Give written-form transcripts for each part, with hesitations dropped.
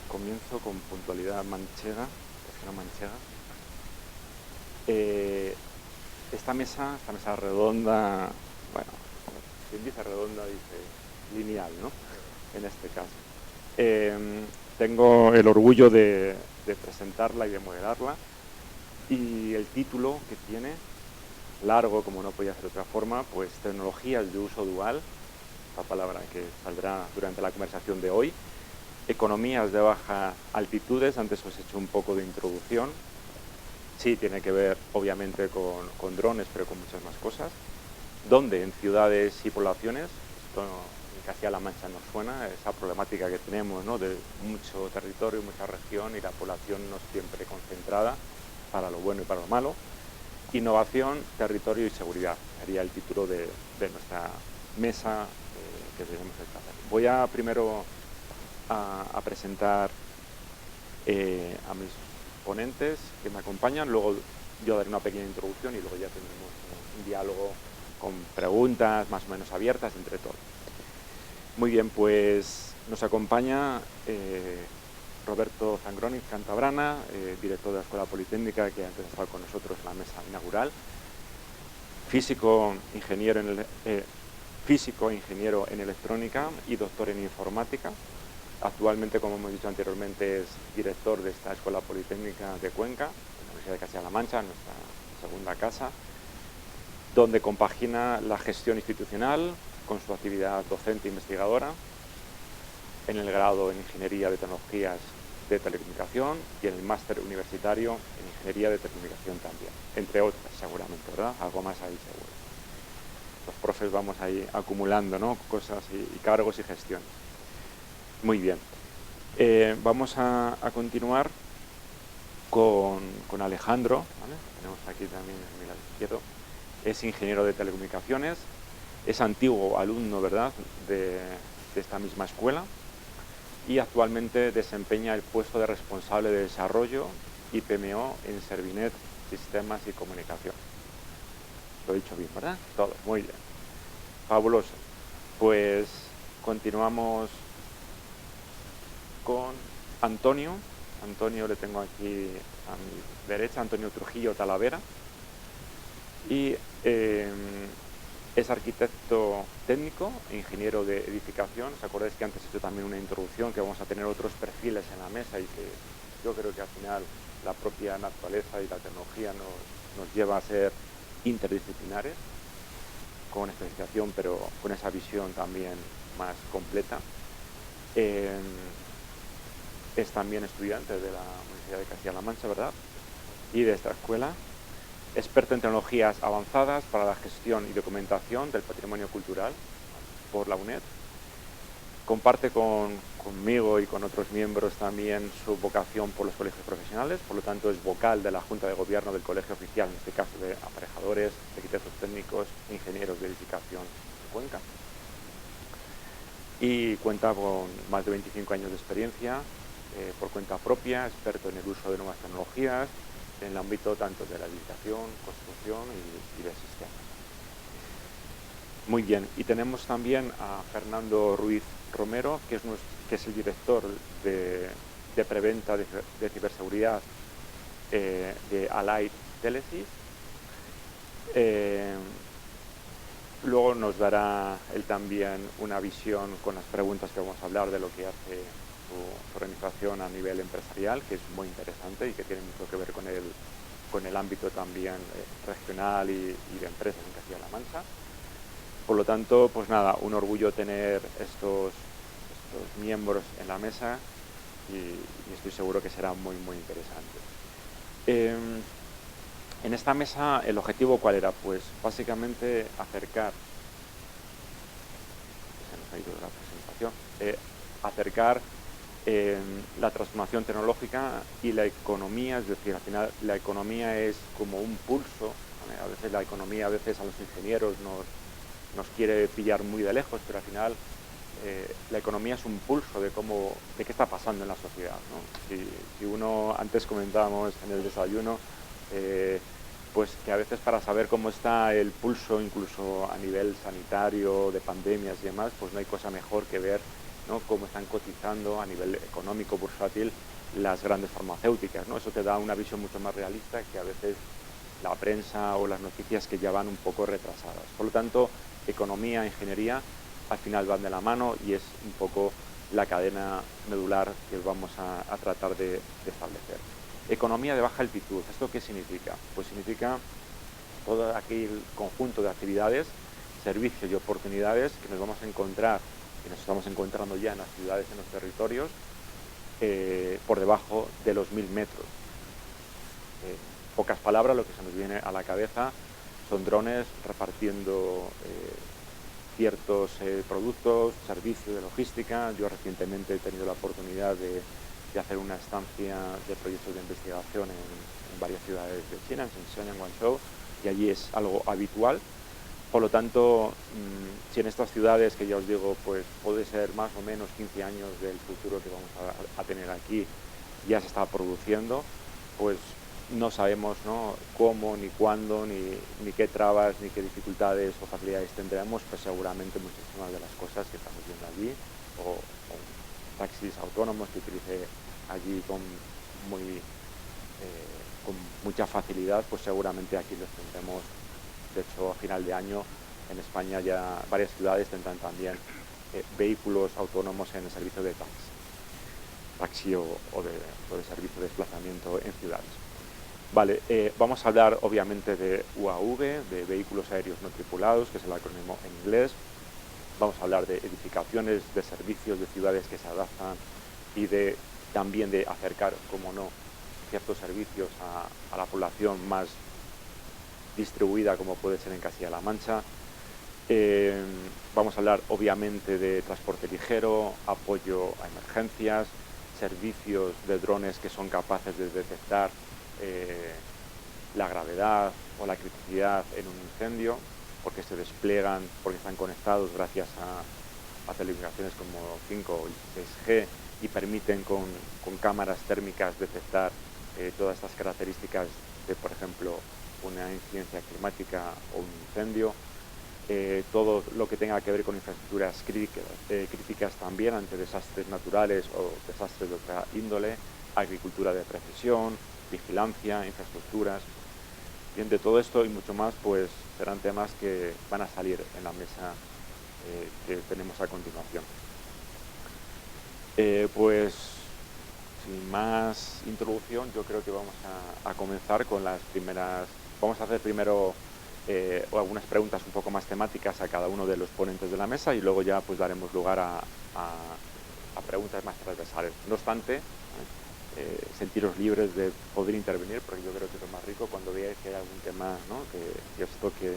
Comienzo con puntualidad manchega, no manchega. Esta mesa redonda, bueno, quien dice redonda dice lineal, ¿no? En este caso. Tengo el orgullo de presentarla y de moderarla, y el título que tiene, largo como no podía ser de otra forma, pues tecnologías de uso dual, la palabra que saldrá durante la conversación de hoy, economías de bajas altitudes. Antes os he hecho un poco de introducción. Sí, tiene que ver obviamente con drones, pero con muchas más cosas. ¿Dónde? En ciudades y poblaciones. Esto en Castilla-La Mancha nos suena, esa problemática que tenemos, ¿no?, de mucho territorio, mucha región, y la población no siempre concentrada, para lo bueno y para lo malo. Innovación, territorio y seguridad sería el título de nuestra mesa que tenemos esta tarde. Voy a primero a presentar a mis ponentes que me acompañan, luego yo daré una pequeña introducción y luego ya tendremos un diálogo con preguntas más o menos abiertas entre todos. Muy bien, pues nos acompaña Roberto Zangroni Cantabrana, director de la Escuela Politécnica, que antes ha estado con nosotros en la mesa inaugural, físico, ingeniero en electrónica y doctor en informática. Actualmente, como hemos dicho anteriormente, es director de esta Escuela Politécnica de Cuenca, en la Universidad de Castilla-La Mancha, nuestra segunda casa, donde compagina la gestión institucional con su actividad docente e investigadora en el grado en Ingeniería de Tecnologías de Telecomunicación y en el máster universitario en Ingeniería de Telecomunicación también, entre otras seguramente, ¿verdad? Algo más ahí seguro. Los profes vamos ahí acumulando, ¿no?, cosas y cargos y gestiones. Muy bien. Vamos a continuar con Alejandro, ¿vale? Tenemos aquí también en mi lado izquierdo. Es ingeniero de telecomunicaciones, es antiguo alumno, ¿verdad?, de esta misma escuela, y actualmente desempeña el puesto de responsable de desarrollo y PMO en Servinet Sistemas y Comunicación. Lo he dicho bien, ¿verdad? Todo, muy bien. Fabuloso. Pues continuamos con Antonio. Antonio le tengo aquí a mi derecha, Antonio Trujillo Talavera, y es arquitecto técnico e ingeniero de edificación. ¿Os acordáis que antes he hecho también una introducción que vamos a tener otros perfiles en la mesa y que yo creo que al final la propia naturaleza y la tecnología nos lleva a ser interdisciplinares, con especialización pero con esa visión también más completa? Es también estudiante de la Universidad de Castilla-La Mancha, ¿verdad?, y de esta escuela. Experto en tecnologías avanzadas para la gestión y documentación del patrimonio cultural por la UNED. Comparte conmigo y con otros miembros también su vocación por los colegios profesionales, por lo tanto es vocal de la Junta de Gobierno del Colegio Oficial, en este caso de aparejadores, arquitectos técnicos e ingenieros de edificación de Cuenca. Y cuenta con más de 25 años de experiencia por cuenta propia, experto en el uso de nuevas tecnologías, en el ámbito tanto de la edificación, construcción y de sistemas. Muy bien, y tenemos también a Fernando Ruiz Romero, que es el director de preventa de ciberseguridad de Allied Telesis. Luego nos dará él también una visión con las preguntas que vamos a hablar de lo que hace su organización a nivel empresarial, que es muy interesante y que tiene mucho que ver con el ámbito también regional y de empresas en Castilla-La Mancha. Por lo tanto, pues nada, un orgullo tener estos miembros en la mesa y estoy seguro que será muy, muy interesante. En esta mesa, ¿el objetivo cuál era? Pues básicamente acercar, se nos ha ido la presentación, acercar la transformación tecnológica y la economía. Es decir, al final la economía es como un pulso, ¿vale? A veces la economía, a veces a los ingenieros nos quiere pillar muy de lejos, pero al final la economía es un pulso de qué está pasando en la sociedad, ¿no? Si uno, antes comentábamos en el desayuno, pues que a veces para saber cómo está el pulso, incluso a nivel sanitario, de pandemias y demás, pues no hay cosa mejor que ver ¿no? Cómo están cotizando a nivel económico, bursátil, las grandes farmacéuticas, ¿no? Eso te da una visión mucho más realista que a veces la prensa o las noticias que ya van un poco retrasadas. Por lo tanto, economía, ingeniería, al final van de la mano y es un poco la cadena medular que vamos a tratar de establecer. Economía de baja altitud, ¿esto qué significa? Pues significa todo aquel conjunto de actividades, servicios y oportunidades que nos vamos a encontrar, que nos estamos encontrando ya en las ciudades, en los territorios, por debajo de los 1000 metros. Pocas palabras, lo que se nos viene a la cabeza son drones repartiendo ciertos productos, servicios de logística. Yo recientemente he tenido la oportunidad de hacer una estancia de proyectos de investigación en varias ciudades de China, en Shenzhen, en Guangzhou, y allí es algo habitual. Por lo tanto, si en estas ciudades, que ya os digo, pues puede ser más o menos 15 años del futuro que vamos a tener aquí, ya se está produciendo, pues no sabemos, ¿no?, cómo, ni cuándo, ni qué trabas, ni qué dificultades o facilidades tendremos, pues seguramente muchísimas de las cosas que estamos viendo allí, o taxis autónomos que utilice allí con mucha facilidad, pues seguramente aquí los tendremos. De hecho, a final de año en España ya varias ciudades tendrán también vehículos autónomos en el servicio de taxi o de servicio de desplazamiento en ciudades. Vale, vamos a hablar obviamente de UAV, de vehículos aéreos no tripulados, que es el acrónimo en inglés. Vamos a hablar de edificaciones, de servicios, de ciudades que se adaptan y también de acercar, como no, ciertos servicios a la población más distribuida, como puede ser en Castilla-La Mancha. Vamos a hablar obviamente de transporte ligero, apoyo a emergencias, servicios de drones que son capaces de detectar la gravedad o la criticidad en un incendio, porque se despliegan, porque están conectados gracias a telecomunicaciones como 5 y 6G y permiten con cámaras térmicas detectar todas estas características de, por ejemplo, una incidencia climática o un incendio. Todo lo que tenga que ver con infraestructuras críticas también ante desastres naturales o desastres de otra índole, agricultura de precisión, vigilancia, infraestructuras. Bien, de todo esto y mucho más, pues serán temas que van a salir en la mesa que tenemos a continuación. Pues sin más introducción, yo creo que vamos a comenzar con las primeras. Vamos a hacer primero algunas preguntas un poco más temáticas a cada uno de los ponentes de la mesa y luego ya pues daremos lugar a preguntas más transversales. No obstante, sentiros libres de poder intervenir, porque yo creo que es lo más rico cuando veáis que hay algún tema, ¿no?, que os toque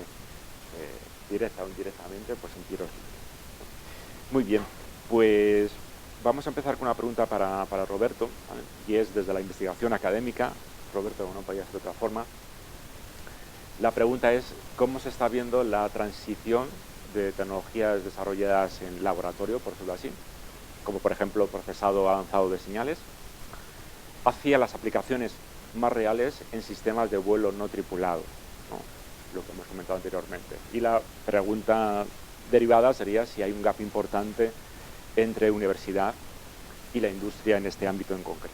directa o indirectamente, pues sentiros libres. Muy bien, pues vamos a empezar con una pregunta para Roberto, ¿vale?, y es desde la investigación académica. Roberto, no podía ser de otra forma. La pregunta es, ¿cómo se está viendo la transición de tecnologías desarrolladas en laboratorio, por decirlo así, como por ejemplo procesado avanzado de señales, hacia las aplicaciones más reales en sistemas de vuelo no tripulado, ¿no?, lo que hemos comentado anteriormente? Y la pregunta derivada sería si hay un gap importante entre universidad y la industria en este ámbito en concreto.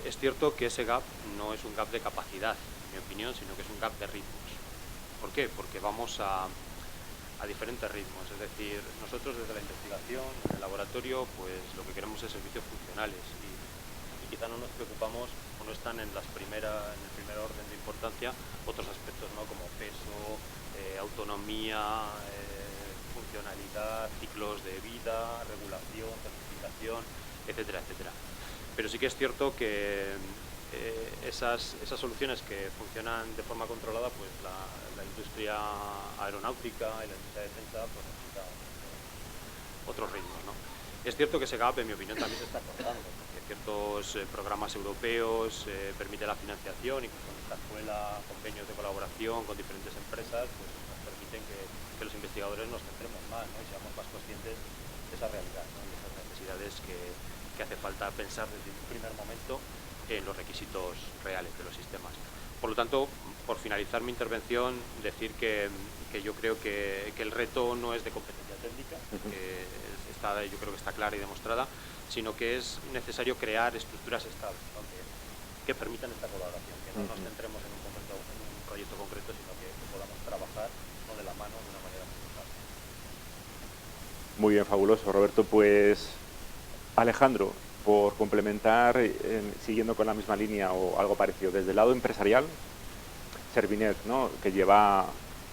Es cierto que ese gap no es un gap de capacidad, en mi opinión, sino que es un gap de ritmos. ¿Por qué? Porque vamos a diferentes ritmos. Es decir, nosotros desde la investigación, en el laboratorio, pues lo que queremos es servicios funcionales y quizá no nos preocupamos o no están en el primer orden de importancia otros aspectos, ¿no?, como peso, autonomía, funcionalidad, ciclos de vida, regulación, certificación, etcétera, etcétera. Pero sí que es cierto que esas soluciones que funcionan de forma controlada, pues la industria aeronáutica y la industria de defensa pues necesita otros ritmos, ¿no? Es cierto que ese gap, en mi opinión, también se está cortando, porque ciertos programas europeos permiten la financiación y con esta escuela, convenios de colaboración con diferentes empresas, pues nos permite permiten que los investigadores nos centremos más, ¿no? Y seamos más conscientes de esa realidad, ¿no? Y de esas necesidades que hace falta pensar desde un primer momento en los requisitos reales de los sistemas. Por lo tanto, por finalizar mi intervención, decir que yo creo que el reto no es de competencia técnica, que yo creo que está clara y demostrada, sino que es necesario crear estructuras estables, ¿no? que permitan esta colaboración, que no nos centremos en un proyecto concreto, sino que podamos trabajar de la mano de una manera muy estable. Muy bien, fabuloso, Roberto. Pues Alejandro, por complementar, siguiendo con la misma línea o algo parecido, desde el lado empresarial, Servinet, ¿no? Que lleva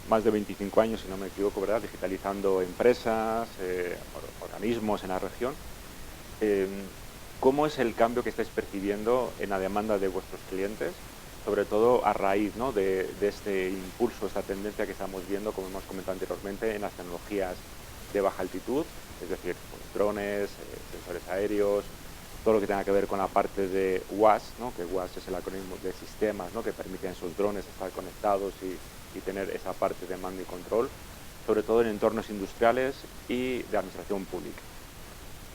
más de 25 años, si no me equivoco, ¿verdad?, digitalizando empresas, organismos en la región. ¿Cómo es el cambio que estáis percibiendo en la demanda de vuestros clientes, sobre todo a raíz, ¿no?, de este impulso, esta tendencia que estamos viendo, como hemos comentado anteriormente, en las tecnologías de baja altitud, es decir, pues, drones, sensores aéreos, todo lo que tenga que ver con la parte de WAAS, ¿no?, que WAAS es el acrónimo de sistemas, ¿no?, que permiten a esos drones estar conectados y tener esa parte de mando y control, sobre todo en entornos industriales y de administración pública.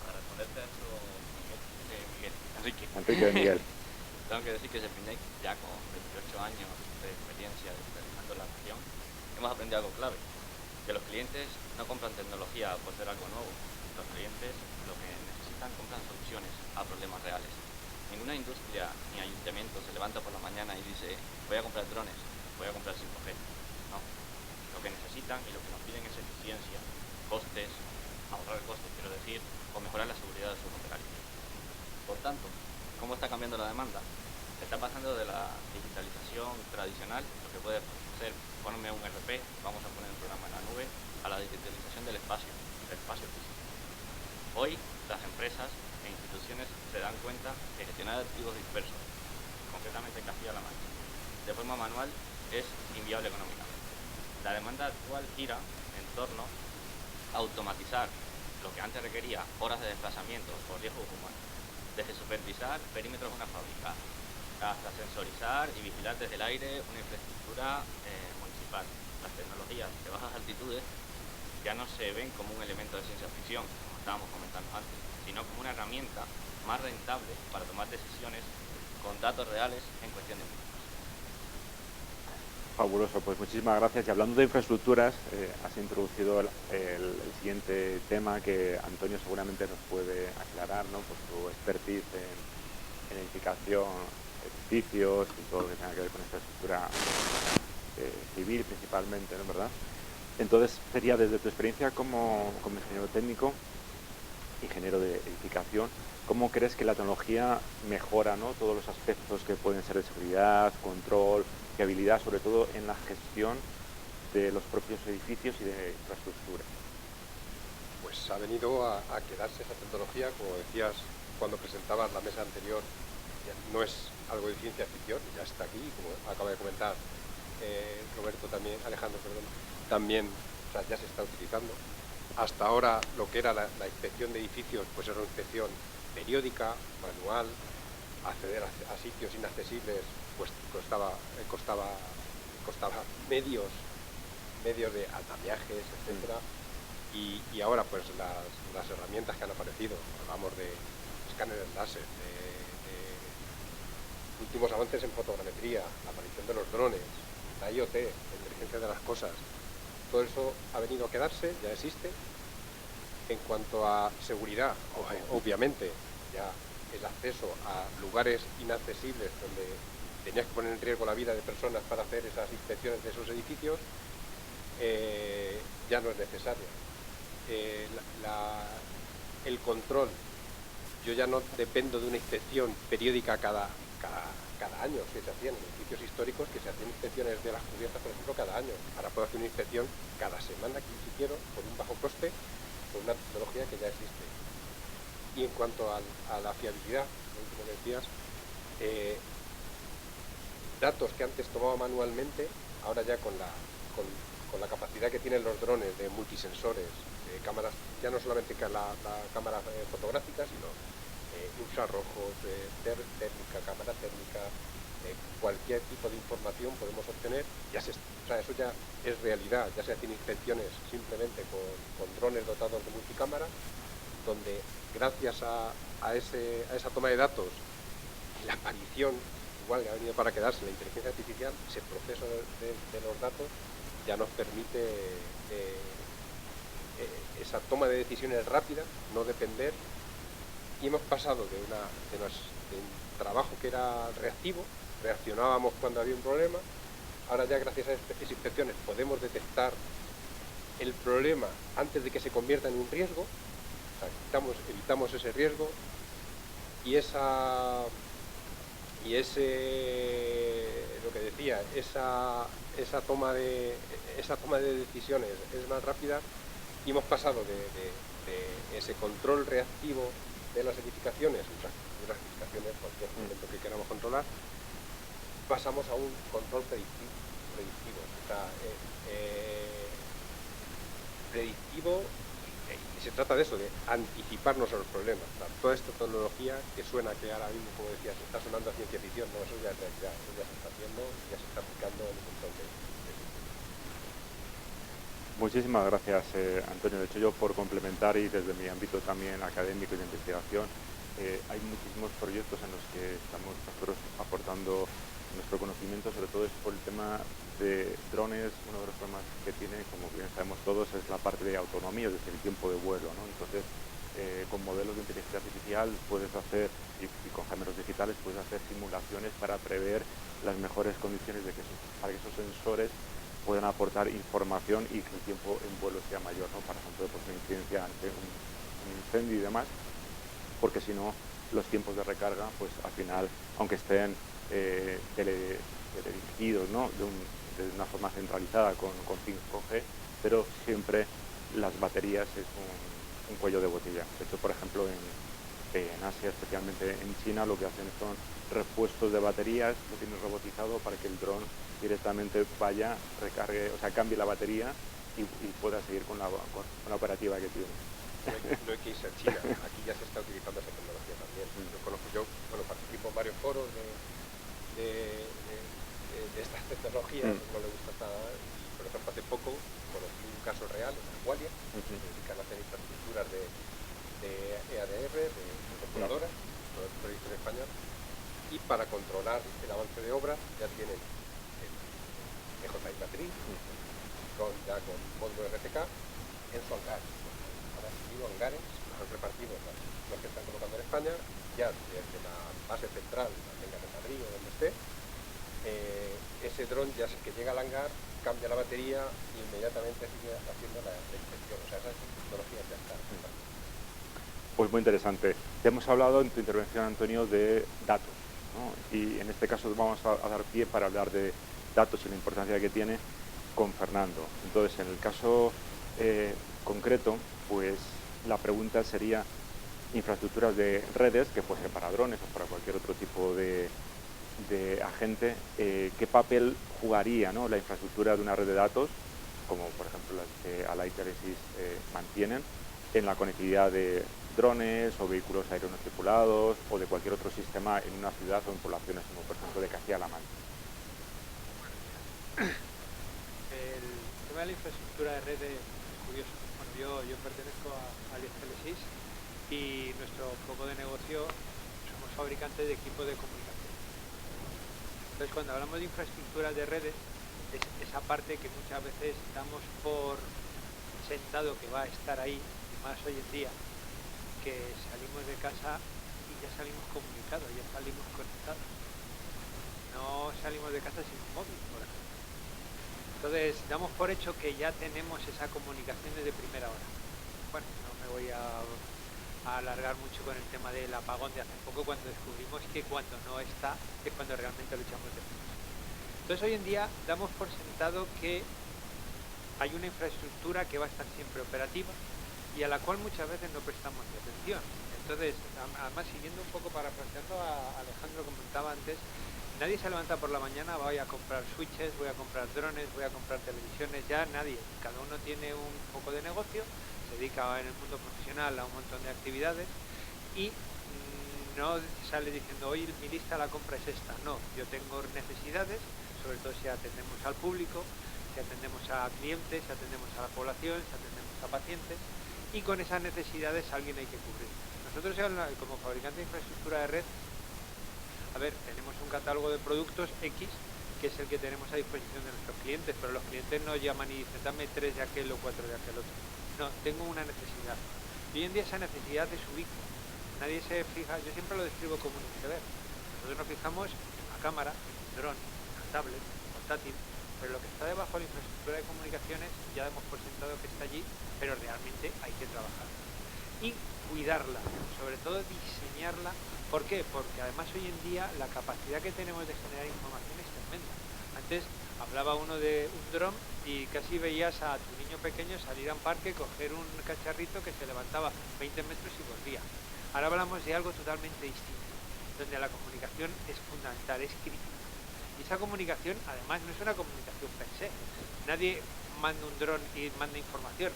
Para responderte a eso, Enrique de Miguel. Tengo que decir que Servinet, ya con 28 años de experiencia digitalizando la región, hemos aprendido algo clave, que los clientes no compran tecnología por ser algo nuevo. Los clientes lo que necesitan compran soluciones a problemas reales. Ninguna industria ni ayuntamiento se levanta por la mañana y dice voy a comprar drones, voy a comprar 5G. No. Lo que necesitan y lo que nos piden es eficiencia, costes, ahorrar costes, quiero decir, o mejorar la seguridad de sus operarios. Por tanto, ¿cómo está cambiando la demanda? Está pasando de la digitalización tradicional, lo que puede ser ponerme un RP, vamos a poner un programa en la nube, a la digitalización del espacio físico. Hoy las empresas e instituciones se dan cuenta que gestionar archivos dispersos, concretamente en Castilla-La Mancha, de forma manual es inviable económicamente. La demanda actual gira en torno a automatizar lo que antes requería horas de desplazamiento por riesgos humanos, desde supervisar perímetros de una fábrica hasta sensorizar y vigilar desde el aire una infraestructura municipal. Las tecnologías de bajas altitudes ya no se ven como un elemento de ciencia ficción, como estábamos comentando antes, sino como una herramienta más rentable para tomar decisiones con datos reales en cuestión de minutos. Fabuloso, pues muchísimas gracias. Y hablando de infraestructuras, has introducido el siguiente tema que Antonio seguramente nos puede aclarar, ¿no?, por su expertise en edificación, edificios y todo lo que tenga que ver con infraestructura civil principalmente, ¿no?, ¿verdad? Entonces, sería desde tu experiencia como ingeniero técnico, ingeniero de edificación, ¿cómo crees que la tecnología mejora, ¿no?, todos los aspectos que pueden ser de seguridad, control, fiabilidad, sobre todo en la gestión de los propios edificios y de infraestructura? Pues ha venido a quedarse esa tecnología, como decías cuando presentabas la mesa anterior, no es algo de ciencia ficción, ya está aquí, como acaba de comentar Roberto también, Alejandro, perdón, también, o sea, ya se está utilizando. Hasta ahora lo que era la inspección de edificios, pues era una inspección periódica, manual, acceder a sitios inaccesibles pues costaba medios de andamiajes, etcétera. Y ahora pues las herramientas que han aparecido, hablamos de escáneres láser, de últimos avances en fotogrametría, la aparición de los drones, la IoT, la inteligencia de las cosas, todo eso ha venido a quedarse, ya existe. En cuanto a seguridad, obviamente ya el acceso a lugares inaccesibles donde tenías que poner en riesgo la vida de personas para hacer esas inspecciones de esos edificios, ya no es necesario. El control, yo ya no dependo de una inspección periódica cada año, que se hacían en edificios históricos, que se hacían inspecciones de las cubiertas, por ejemplo, cada año. Ahora puedo hacer una inspección cada semana, si quiero, por un bajo coste, con una tecnología que ya existe. Y en cuanto a la fiabilidad, como decías, datos que antes tomaba manualmente, ahora ya con la capacidad que tienen los drones de multisensores, cámaras, ya no solamente la cámara fotográfica, sino infrarrojos, cámara térmica, cualquier tipo de información podemos obtener, o sea, eso ya es realidad, ya se hacen inspecciones simplemente con drones dotados de multicámara, donde gracias a esa toma de datos y la aparición, igual que ha venido para quedarse, la inteligencia artificial, ese proceso de los datos ya nos permite esa toma de decisiones rápida, no depender, y hemos pasado de un trabajo que era reactivo, reaccionábamos cuando había un problema, ahora ya gracias a esas inspecciones podemos detectar el problema antes de que se convierta en un riesgo, o sea, evitamos ese riesgo, y lo que decía, esa toma de decisiones es más rápida, y hemos pasado de ese control reactivo de las edificaciones, cualquier elemento que queramos controlar, pasamos a un control predictivo. O sea, predictivo, y se trata de eso, de anticiparnos a los problemas. O sea, toda esta tecnología que suena, que ahora mismo, como decías, está sonando a ciencia ficción, no, eso ya es realidad, eso ya se está haciendo, ya se está aplicando en un montón de Muchísimas gracias, Antonio. De hecho, yo por complementar y desde mi ámbito también académico y de investigación, hay muchísimos proyectos en los que estamos nosotros aportando nuestro conocimiento, sobre todo es por el tema de drones. Uno de los problemas que tiene, como bien sabemos todos, es la parte de autonomía, es decir, el tiempo de vuelo, ¿no? Entonces, con modelos de inteligencia artificial puedes hacer, y con géneros digitales, puedes hacer simulaciones para prever las mejores condiciones para que esos sensores puedan aportar información y que el tiempo en vuelo sea mayor, ¿no? Por ejemplo, pues una incidencia ante un incendio y demás, porque si no, los tiempos de recarga, pues al final, aunque estén teledirigidos, ¿no? de una forma centralizada con 5G, pero siempre las baterías es un cuello de botella. De hecho, por ejemplo, en Asia, especialmente en China, lo que hacen son repuestos de baterías, lo tienen robotizado para que el dron directamente vaya, recargue, o sea, cambie la batería y pueda seguir con la operativa que tiene. No hay que irse a China, aquí ya se está utilizando esa tecnología también. Yo participo en varios foros de estas tecnologías, no le gusta nada, y por ejemplo hace poco conocí un caso real en Aqualia, que se dedican a hacer infraestructuras de EADR, de depuradoras, todo el proyecto en español, y para controlar el avance de obras ya tienen el DJI Matrix, ya con módulo RTK en su hangar. Ahora han sido hangares, los han repartido los que están colocando en España, ya desde la base central, la tenga en Madrid o donde esté, ese dron ya que llega al hangar, cambia la batería y inmediatamente sigue haciendo la inspección. O sea, esa tecnología ya está. Pues muy interesante. Te hemos hablado en tu intervención, Antonio, de datos, ¿no? Y en este caso vamos a dar pie para hablar de datos y la importancia que tiene con Fernando. Entonces, en el caso concreto, pues la pregunta sería infraestructuras de redes, que puede ser para drones o para cualquier otro tipo de agente, ¿qué papel jugaría, ¿no? la infraestructura de una red de datos, como por ejemplo las que Alight y Alesis mantienen, en la conectividad de drones o vehículos aéreos tripulados o de cualquier otro sistema en una ciudad o en poblaciones, como por ejemplo de Castilla-La Mancha? El tema de la infraestructura de redes es curioso. Bueno, yo pertenezco a Alesis y nuestro foco de negocio somos fabricantes de equipos de comunicación. Entonces, cuando hablamos de infraestructuras de redes, es esa parte que muchas veces damos por sentado que va a estar ahí, y más hoy en día, que salimos de casa y ya salimos comunicados, ya salimos conectados. No salimos de casa sin un móvil, por ejemplo. Entonces, damos por hecho que ya tenemos esa comunicación desde primera hora. Bueno, no me voy a alargar mucho con el tema del apagón de hace poco, cuando descubrimos que cuando no está es cuando realmente lo echamos de menos. Entonces, hoy en día damos por sentado que hay una infraestructura que va a estar siempre operativa y a la cual muchas veces no prestamos ni atención. Entonces, además, siguiendo un poco, parafraseando a Alejandro, comentaba antes, nadie se levanta por la mañana, voy a comprar switches, voy a comprar drones, voy a comprar televisiones, ya nadie. Cada uno tiene un foco de negocio, se dedica en el mundo profesional a un montón de actividades y no sale diciendo, hoy mi lista la compra es esta. No, yo tengo necesidades, sobre todo si atendemos al público, si atendemos a clientes, si atendemos a la población, si atendemos a pacientes, y con esas necesidades alguien hay que cubrir. Nosotros como fabricante de infraestructura de red, a ver, tenemos un catálogo de productos X, que es el que tenemos a disposición de nuestros clientes, pero los clientes no llaman y dicen, dame 3 de aquel o 4 de aquel otro. No, tengo una necesidad. Y hoy en día esa necesidad es ubiqua. Nadie se fija, yo siempre lo describo como un iceberg. Nosotros nos fijamos en la cámara, en el dron, en la tablet, portátil, pero lo que está debajo de la infraestructura de comunicaciones ya damos por sentado que está allí, pero realmente hay que trabajar. Y cuidarla, sobre todo diseñarla. ¿Por qué? Porque además hoy en día la capacidad que tenemos de generar información es tremenda. Antes hablaba uno de un dron y casi veías a tu niño pequeño salir a un parque, coger un cacharrito que se levantaba 20 metros y volvía. Ahora hablamos de algo totalmente distinto, donde la comunicación es fundamental, es crítica. Y esa comunicación, además, no es una comunicación per se. Nadie manda un dron y manda información.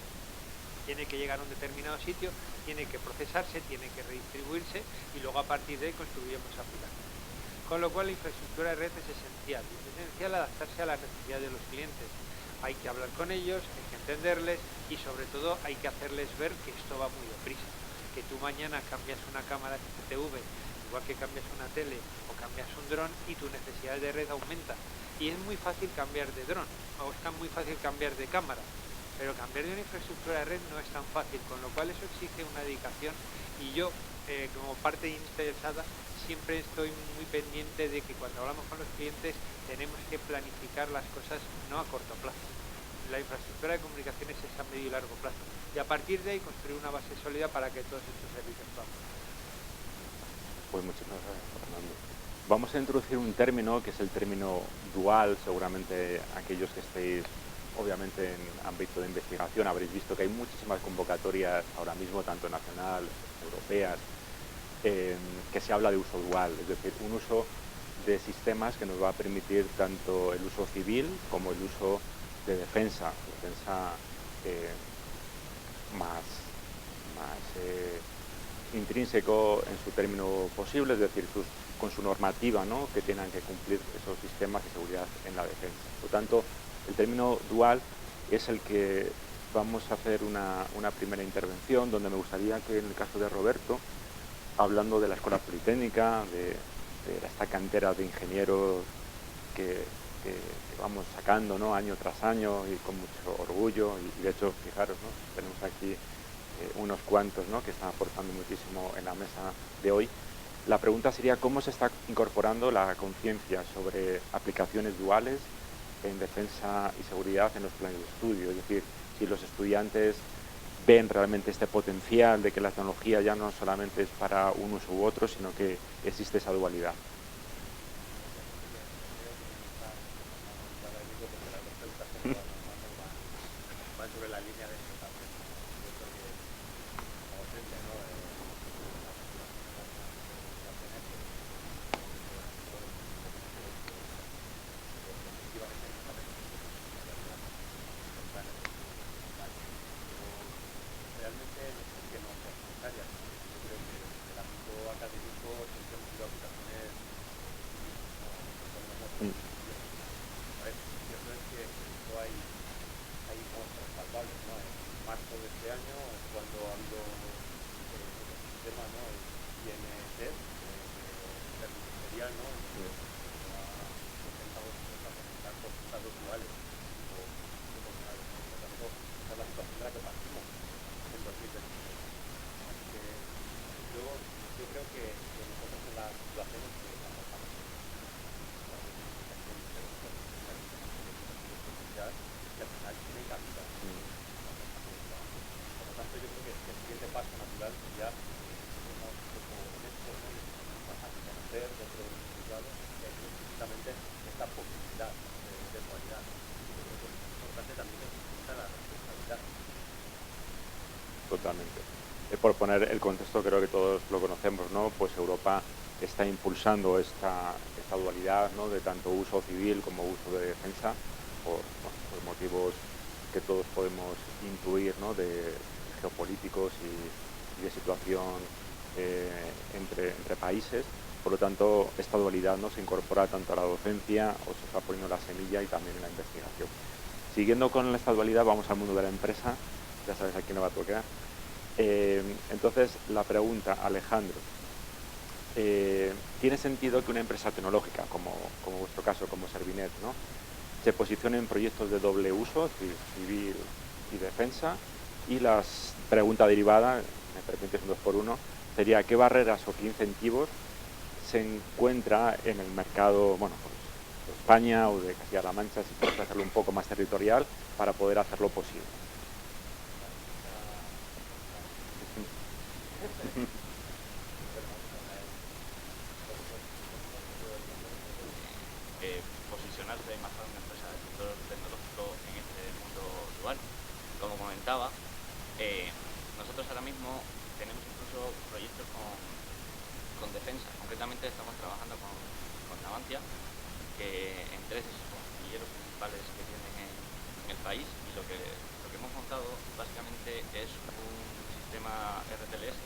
Tiene que llegar a un determinado sitio, tiene que procesarse, tiene que redistribuirse y luego a partir de ahí construimos aplicaciones. Con lo cual la infraestructura de red es esencial. Y es esencial adaptarse a las necesidades de los clientes. Hay que hablar con ellos, hay que entenderles y sobre todo hay que hacerles ver que esto va muy deprisa. Que tú mañana cambias una cámara CCTV, igual que cambias una tele o cambias un dron y tu necesidad de red aumenta. Y es muy fácil cambiar de dron, o es muy fácil cambiar de cámara, pero cambiar de una infraestructura de red no es tan fácil, con lo cual eso exige una dedicación y yo, como parte interesada, siempre estoy muy pendiente de que cuando hablamos con los clientes tenemos que planificar las cosas no a corto plazo. La infraestructura de comunicaciones es a medio y largo plazo y a partir de ahí construir una base sólida para que todos estos servicios puedan. Pues muchísimas gracias, Fernando. Vamos a introducir un término que es el término dual. Seguramente aquellos que estéis obviamente en ámbito de investigación habréis visto que hay muchísimas convocatorias ahora mismo, tanto nacional, europeas, que se habla de uso dual, es decir, un uso de sistemas que nos va a permitir tanto el uso civil como el uso de defensa más intrínseco en su término posible, es decir, con su normativa, ¿no?, que tengan que cumplir esos sistemas de seguridad en la defensa. Por lo tanto, el término dual es el que vamos a hacer una primera intervención, donde me gustaría que en el caso de Roberto, hablando de la Escuela Politécnica, de esta cantera de ingenieros que vamos sacando, ¿no?, año tras año y con mucho orgullo, y de hecho, fijaros, ¿no?, tenemos aquí unos cuantos, ¿no?, que están aportando muchísimo en la mesa de hoy. La pregunta sería cómo se está incorporando la conciencia sobre aplicaciones duales en defensa y seguridad en los planes de estudio, es decir, si los estudiantes ven realmente este potencial de que la tecnología ya no solamente es para un uso u otro, sino que existe esa dualidad. Sobre la línea de explotación. Yo creo que como siempre, ¿no? Realmente no sé que no sean necesarias. Yo creo que desde el ámbito académico siempre hemos sido aplicaciones a ver, cierto es que esto hay muestras palpables, ¿no? En marzo de este año es cuando ha habido el sistema, ¿no?, el INSS, interministerial, ¿no?, que ha presentado a presentar resultados duales o proporcionales. Por lo tanto, esa es la situación de la que partimos en 2023. Así que yo creo que nosotros en las situaciones que estamos que al final tiene cabida. Por lo tanto, yo creo que el siguiente paso natural sería hemos poco honesto, ¿no?, y a conocer dentro de los juzgados que hay precisamente esta posibilidad de dualidad. Yo creo que es importante también que la responsabilidad. Totalmente. Por poner el contexto, creo que todos lo conocemos, ¿no? Pues Europa está impulsando esta dualidad, ¿no?, de tanto uso civil como uso de defensa, por motivos que todos podemos intuir, ¿no?, de geopolíticos y de situación entre países. Por lo tanto, esta dualidad no se incorpora tanto a la docencia o se está poniendo la semilla y también en la investigación. Siguiendo con esta dualidad, vamos al mundo de la empresa. Ya sabes a quién le va a tocar. Entonces, la pregunta, Alejandro, ¿tiene sentido que una empresa tecnológica, como vuestro caso, como Servinet, ¿no?, se posicione en proyectos de doble uso, es decir, civil y defensa? Y la pregunta derivada, me permites un 2 por 1, sería ¿qué barreras o qué incentivos se encuentra en el mercado, bueno, pues, de España o de Castilla-La Mancha, si quieres hacerlo un poco más territorial, para poder hacerlo posible? Posicionarse más para una empresa del sector tecnológico en este mundo dual. Como comentaba, nosotros ahora mismo tenemos incluso proyectos con defensa. Concretamente estamos trabajando con Navantia, que en 3 de sus astilleros principales que tienen en el país, y lo que hemos montado básicamente es un sistema RTLS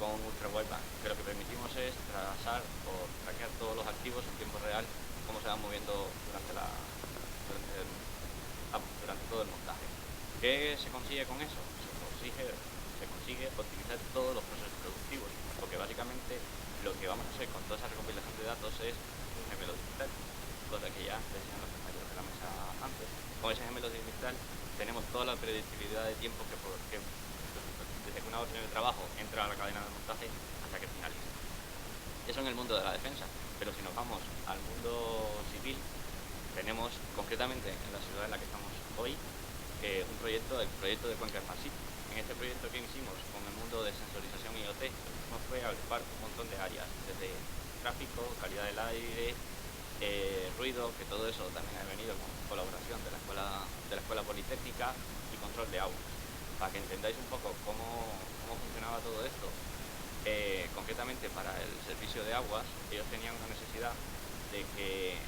con ultra wideband, que lo que permitimos es trazar o traquear todos los activos en tiempo real, cómo se van moviendo durante todo el montaje. ¿Qué se consigue con eso? Se consigue optimizar todos los procesos productivos, porque básicamente lo que vamos a hacer con toda esa recopilación de datos es un gemelo digital, cosa que ya decían los compañeros de la mesa antes. Con ese gemelo digital tenemos toda la predictibilidad de tiempo que desde que una orden de trabajo entra a la cadena de montaje hasta que finaliza. Eso en el mundo de la defensa, pero si nos vamos al mundo civil, tenemos concretamente en la ciudad en la que estamos hoy el proyecto de Cuenca Smart City. En este proyecto que hicimos con el mundo de sensorización IoT, nos fue a agrupar un montón de áreas, desde tráfico, calidad del aire, ruido, que todo eso también ha venido con colaboración de la escuela Politécnica, y control de agua. Para que entendáis un poco cómo funcionaba todo esto, concretamente para el servicio de aguas, ellos tenían una necesidad de que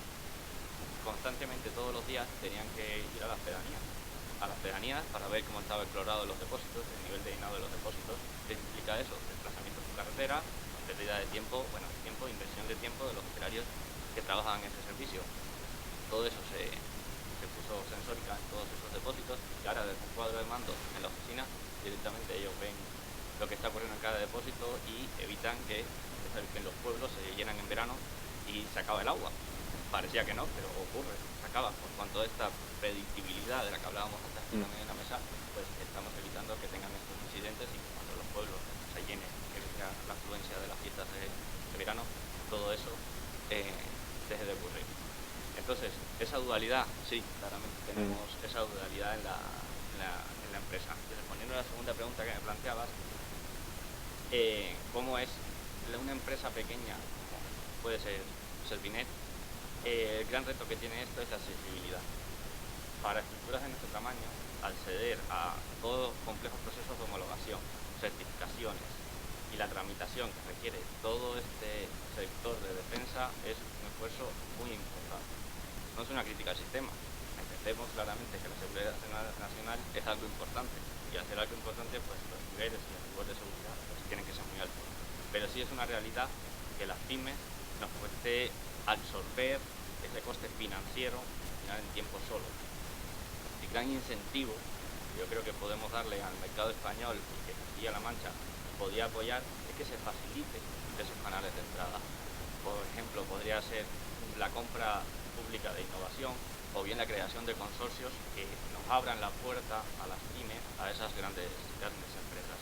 constantemente todos los días tenían que ir a las pedanías para ver cómo estaba el clorado de los depósitos, el nivel de llenado de los depósitos. ¿Qué implica eso? Desplazamiento por carretera, pérdida de tiempo, inversión de tiempo de los operarios que trabajaban en ese servicio. Todo eso se puso sensórica en todos esos depósitos, y ahora desde un cuadro de mando en la oficina directamente ellos ven lo que está ocurriendo en cada depósito y evitan que en los pueblos se llenan en verano y se acaba el agua. Parecía que no, pero ocurre, se acaba. Por cuanto a esta predictibilidad de la que hablábamos antes también en la mesa, pues estamos evitando que tengan estos incidentes, y que cuando los pueblos se llenen, que venga la afluencia de las fiestas de verano, todo eso deje de ocurrir. Entonces, esa dualidad, sí, claramente tenemos esa dualidad en la empresa. Y respondiendo a la segunda pregunta que me planteabas, ¿cómo es una empresa pequeña, como puede ser Servinet? El gran reto que tiene esto es la accesibilidad. Para estructuras de nuestro tamaño, acceder a todos los complejos procesos de homologación, certificaciones y la tramitación que requiere todo este sector de defensa es un esfuerzo muy importante. No es una crítica al sistema. Entendemos claramente que la seguridad nacional es algo importante, y al ser algo importante, pues los niveles y los niveles de seguridad pues, tienen que ser muy altos. Pero sí es una realidad que las pymes nos cueste absorber ese coste financiero en tiempo solo. El gran incentivo que yo creo que podemos darle al mercado español, y que Castilla-La Mancha podría apoyar, es que se facilite esos canales de entrada. Por ejemplo, podría ser la compra pública de innovación, o bien la creación de consorcios que nos abran la puerta a las pymes, a esas grandes empresas.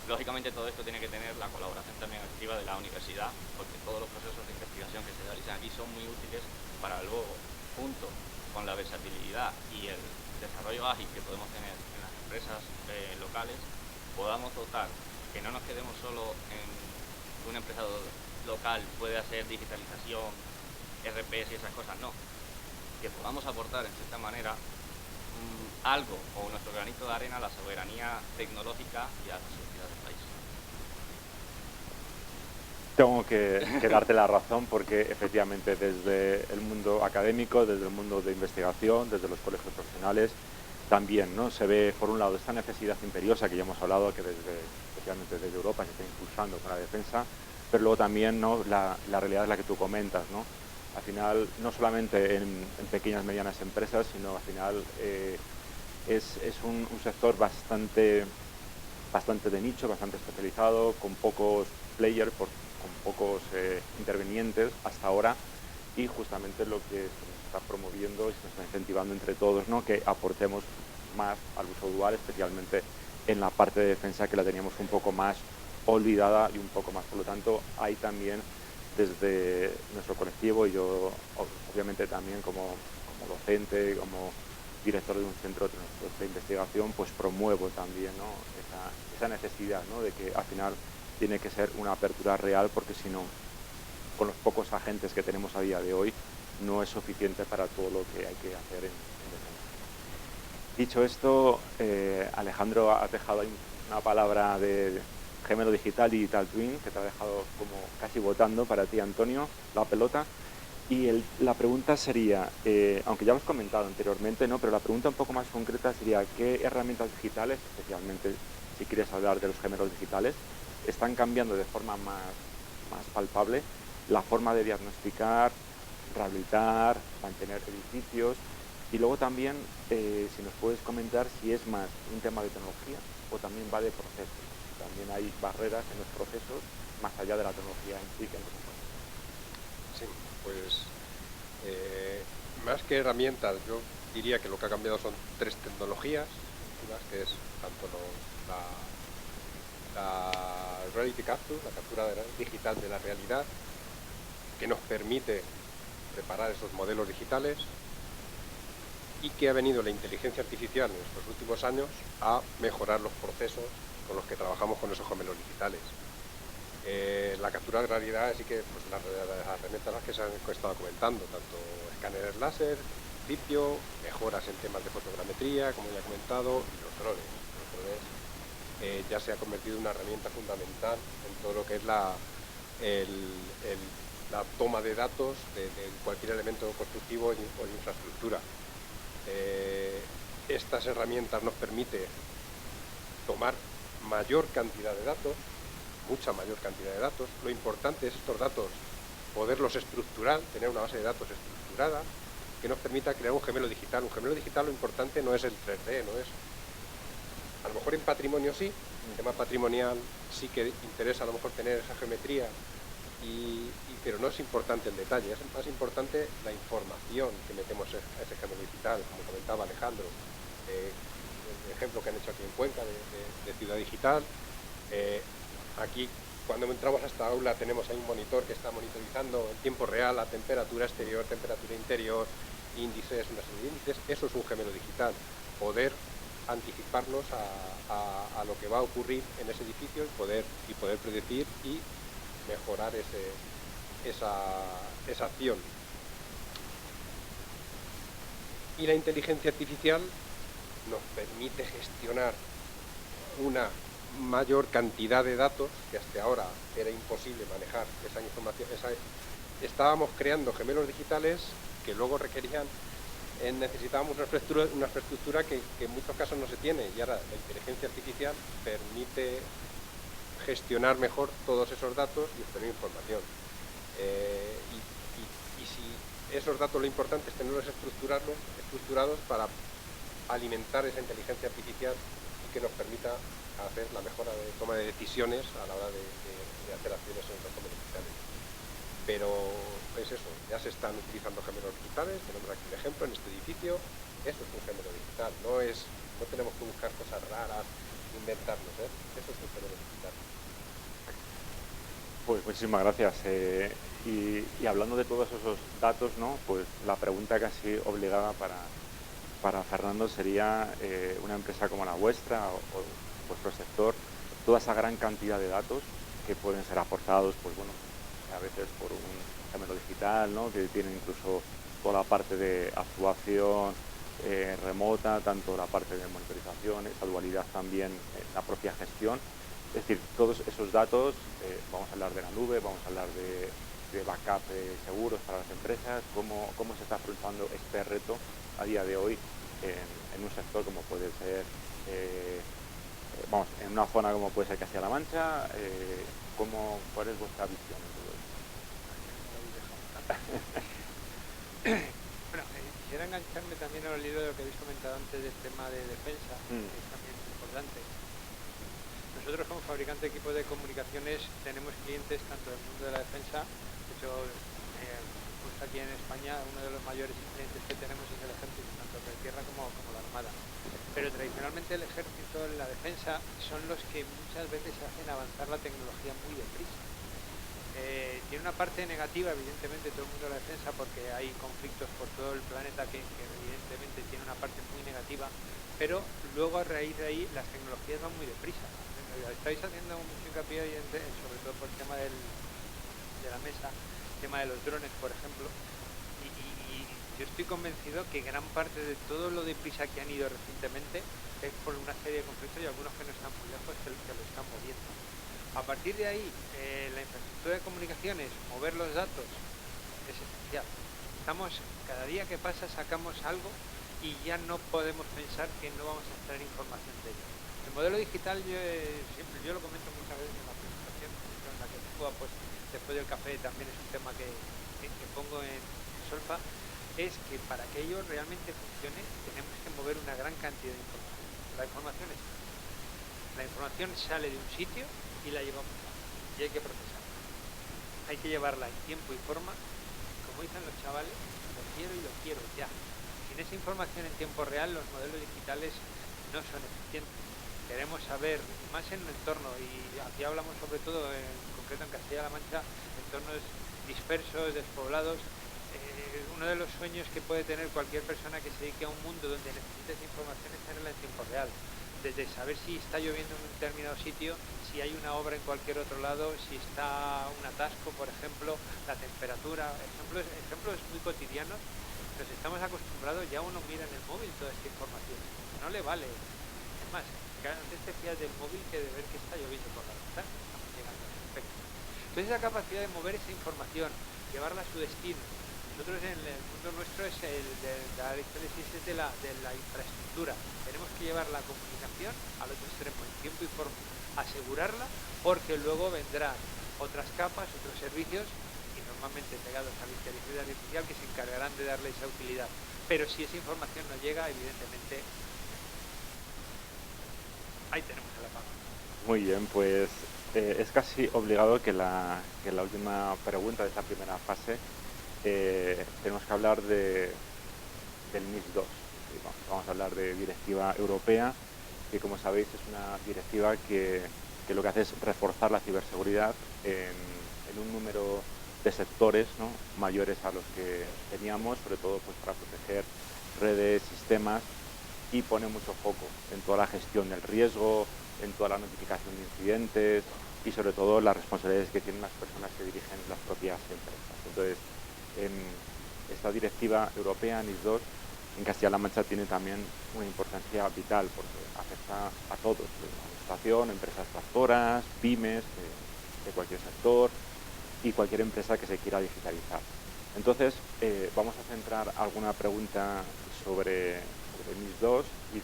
Lógicamente todo esto tiene que tener la colaboración también activa de la universidad, porque todos los procesos de investigación que se realizan aquí son muy útiles para luego, junto con la versatilidad y el desarrollo ágil que podemos tener en las empresas locales, podamos dotar, que no nos quedemos solo en una empresa local puede hacer digitalización, RPs y esas cosas, no. Que podamos aportar en cierta manera algo, o nuestro granito de arena, a la soberanía tecnológica y a la sociedad del país. Tengo que darte la razón, porque efectivamente desde el mundo académico, desde el mundo de investigación, desde los colegios profesionales, también, ¿no?, se ve por un lado esta necesidad imperiosa que ya hemos hablado, que desde especialmente desde Europa, se está impulsando con la defensa, pero luego también, ¿no?, la realidad es la que tú comentas, ¿no? Al final, no solamente en pequeñas y medianas empresas, sino al final es un sector bastante de nicho, bastante especializado, con pocos players, con pocos intervinientes hasta ahora, y justamente lo que se nos está promoviendo y se nos está incentivando entre todos, ¿no?, que aportemos más al uso dual, especialmente en la parte de defensa, que la teníamos un poco más olvidada y un poco más. Por lo tanto, hay también desde nuestro colectivo, y yo obviamente también como docente, como director de un centro de investigación, pues promuevo también, ¿no?, esa necesidad, ¿no?, de que al final tiene que ser una apertura real, porque si no, con los pocos agentes que tenemos a día de hoy, no es suficiente para todo lo que hay que hacer en defensa. Dicho esto, Alejandro ha dejado ahí una palabra de gemelo digital, digital twin, que te ha dejado como casi votando para ti, Antonio, la pelota. Y la pregunta sería, aunque ya lo has comentado anteriormente, ¿no?, pero la pregunta un poco más concreta sería, ¿qué herramientas digitales, especialmente si quieres hablar de los gemelos digitales, están cambiando de forma más palpable la forma de diagnosticar, rehabilitar, mantener edificios? Y luego también, si nos puedes comentar si es más un tema de tecnología o también va de procesos. También hay barreras en los procesos más allá de la tecnología en sí que nos encontramos. Sí, pues más que herramientas, yo diría que lo que ha cambiado son 3 tecnologías, que es tanto la reality capture, la captura digital de la realidad, que nos permite preparar esos modelos digitales, y que ha venido la inteligencia artificial en estos últimos años a mejorar los procesos con los que trabajamos con esos gemelos digitales. La captura de realidad, así que pues, las herramientas que se han estado comentando, tanto escáneres láser, principio, mejoras en temas de fotogrametría, como ya he comentado, y los drones. Los drones ya se ha convertido en una herramienta fundamental en todo lo que es la toma de datos de cualquier elemento constructivo o de infraestructura. Estas herramientas nos permiten tomar mayor cantidad de datos, mucha mayor cantidad de datos. Lo importante es estos datos poderlos estructurar, tener una base de datos estructurada que nos permita crear un gemelo digital. Un gemelo digital, lo importante no es el 3D, no es... A lo mejor en patrimonio sí, en tema patrimonial sí que interesa a lo mejor tener esa geometría, pero no es importante el detalle, es más importante la información que metemos a ese gemelo digital, como comentaba Alejandro. El ejemplo que han hecho aquí en Cuenca de Ciudad Digital. Aquí, cuando entramos a esta aula, tenemos ahí un monitor que está monitorizando en tiempo real la temperatura exterior, temperatura interior, índices, una serie de índices. Eso es un gemelo digital, poder anticiparnos a lo que va a ocurrir en ese edificio y poder predecir y mejorar esa acción. Y la inteligencia artificial nos permite gestionar una mayor cantidad de datos que hasta ahora era imposible manejar esa información. Estábamos creando gemelos digitales que luego requerían, necesitábamos una infraestructura que en muchos casos no se tiene, y ahora la inteligencia artificial permite gestionar mejor todos esos datos y obtener información. Y si esos datos, lo importante es tenerlos estructurados para alimentar esa inteligencia artificial y que nos permita hacer la mejora de toma de decisiones a la hora de hacer acciones en los gemelos digitales. Pero es eso, ya se están utilizando gemelos digitales, tenemos aquí un ejemplo en este edificio. Eso es un gemelo digital, no tenemos que buscar cosas raras, inventarnos, eso es un gemelo digital. Pues muchísimas gracias. Y hablando de todos esos datos, ¿no?, pues la pregunta casi obligada para Fernando sería, una empresa como la vuestra o vuestro sector, toda esa gran cantidad de datos que pueden ser aportados, pues bueno, a veces por un gemelo digital, ¿no?, que tiene incluso toda la parte de actuación remota, tanto la parte de monitorización, esa dualidad también en la propia gestión. Es decir, todos esos datos, vamos a hablar de la nube, vamos a hablar de backup seguros para las empresas. ¿Cómo se está afrontando este reto a día de hoy en un sector como puede ser vamos, en una zona como puede ser Castilla-La Mancha, ¿cuál es vuestra visión de todo esto? Bueno, quisiera engancharme también al hilo de lo que habéis comentado antes del tema de defensa, que es también importante. Nosotros como fabricante de equipos de comunicaciones tenemos clientes tanto del mundo de la defensa, de hecho, justo aquí en España uno de los mayores clientes que tenemos es el ejército, tanto de tierra como la armada. Pero tradicionalmente el ejército en la defensa son los que muchas veces hacen avanzar la tecnología muy deprisa. Tiene una parte negativa, evidentemente, todo el mundo de la defensa, porque hay conflictos por todo el planeta que evidentemente tiene una parte muy negativa, pero luego a raíz de ahí las tecnologías van muy deprisa. Estáis haciendo mucho hincapié hoy sobre todo por el tema de la mesa, el tema de los drones, por ejemplo, y yo estoy convencido que gran parte de todo lo deprisa que han ido recientemente es por una serie de conflictos y algunos que no están muy lejos que lo están moviendo. A partir de ahí, la infraestructura de comunicaciones, mover los datos, es esencial. Cada día que pasa sacamos algo y ya no podemos pensar que no vamos a extraer información de ello. El modelo digital, yo lo comento muchas veces en la presentación, en la que pues, después del café también es un tema que pongo en solfa, es que para que ello realmente funcione tenemos que mover una gran cantidad de información. La información está. La información sale de un sitio y la llevamos y hay que procesarla. Hay que llevarla en tiempo y forma. Como dicen los chavales, lo quiero y lo quiero ya. Sin esa información en tiempo real, los modelos digitales no son eficientes. Queremos saber, más en un entorno, y aquí hablamos sobre todo, en concreto en Castilla-La Mancha, entornos dispersos, despoblados. Uno de los sueños que puede tener cualquier persona que se dedique a un mundo donde necesite información es tenerla en tiempo real. Desde saber si está lloviendo en un determinado sitio, si hay una obra en cualquier otro lado, si está un atasco, por ejemplo, la temperatura, ejemplos muy cotidianos. Nos estamos acostumbrados, ya uno mira en el móvil toda esta información, no le vale. Es más, antes te fías del móvil que de ver que está lloviendo por la ventana. Estamos llegando al aspecto. Entonces esa capacidad de mover esa información, llevarla a su destino. Nosotros en el mundo nuestro es el de la de la infraestructura. Tenemos que llevar la comunicación al otro extremo en tiempo y forma, asegurarla, porque luego vendrán otras capas, otros servicios, y normalmente pegados a la inteligencia artificial, que se encargarán de darle esa utilidad. Pero si esa información no llega, evidentemente, ahí tenemos el apagón. Muy bien, pues es casi obligado que la última pregunta de esta primera fase tenemos que hablar del NIS 2. Vamos a hablar de directiva europea, que como sabéis es una directiva que lo que hace es reforzar la ciberseguridad en un número de sectores, ¿no?, mayores a los que teníamos, sobre todo pues para proteger redes, sistemas, y pone mucho foco en toda la gestión del riesgo, en toda la notificación de incidentes y sobre todo las responsabilidades que tienen las personas que dirigen las propias empresas. Entonces, esta directiva europea, NIS 2, en Castilla-La Mancha tiene también una importancia vital porque afecta a todos, la administración, empresas tractoras, pymes de cualquier sector y cualquier empresa que se quiera digitalizar. Entonces, vamos a centrar alguna pregunta sobre NIS 2 y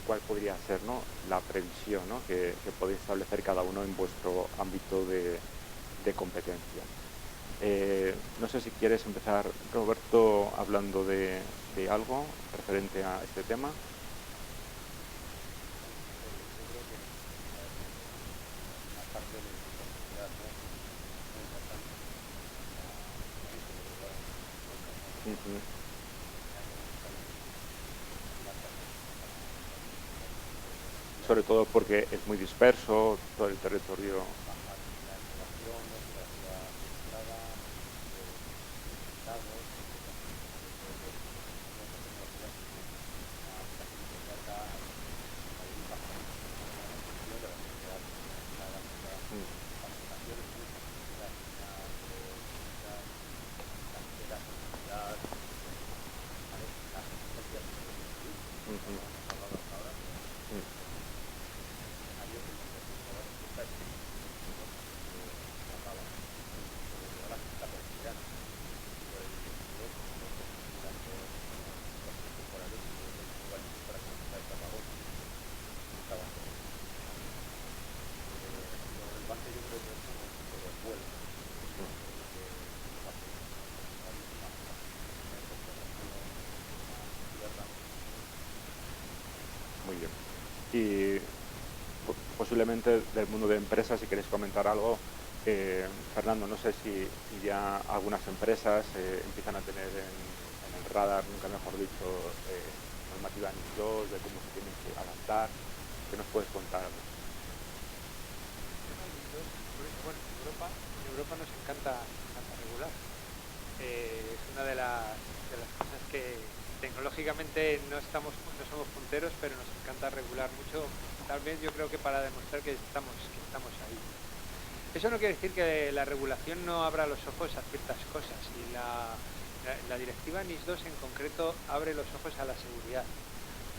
cuál podría ser, ¿no?, la previsión, ¿no?, que podéis establecer cada uno en vuestro ámbito de competencia. No sé si quieres empezar, Roberto, hablando de algo referente a este tema. Sobre todo porque es muy disperso todo el territorio. Y posiblemente del mundo de empresas, si queréis comentar algo, Fernando, no sé si ya algunas empresas empiezan a tener en el radar, nunca mejor dicho, normativa NIS2, de cómo se tienen que adaptar. ¿Qué nos puedes contar? Bueno, en Europa nos encanta regular. Es una de las cosas que tecnológicamente no somos punteros, pero nos encanta regular mucho. Tal vez yo creo que para demostrar que estamos ahí. Eso no quiere decir que la regulación no abra los ojos a ciertas cosas, y la directiva NIS2 en concreto abre los ojos a la seguridad,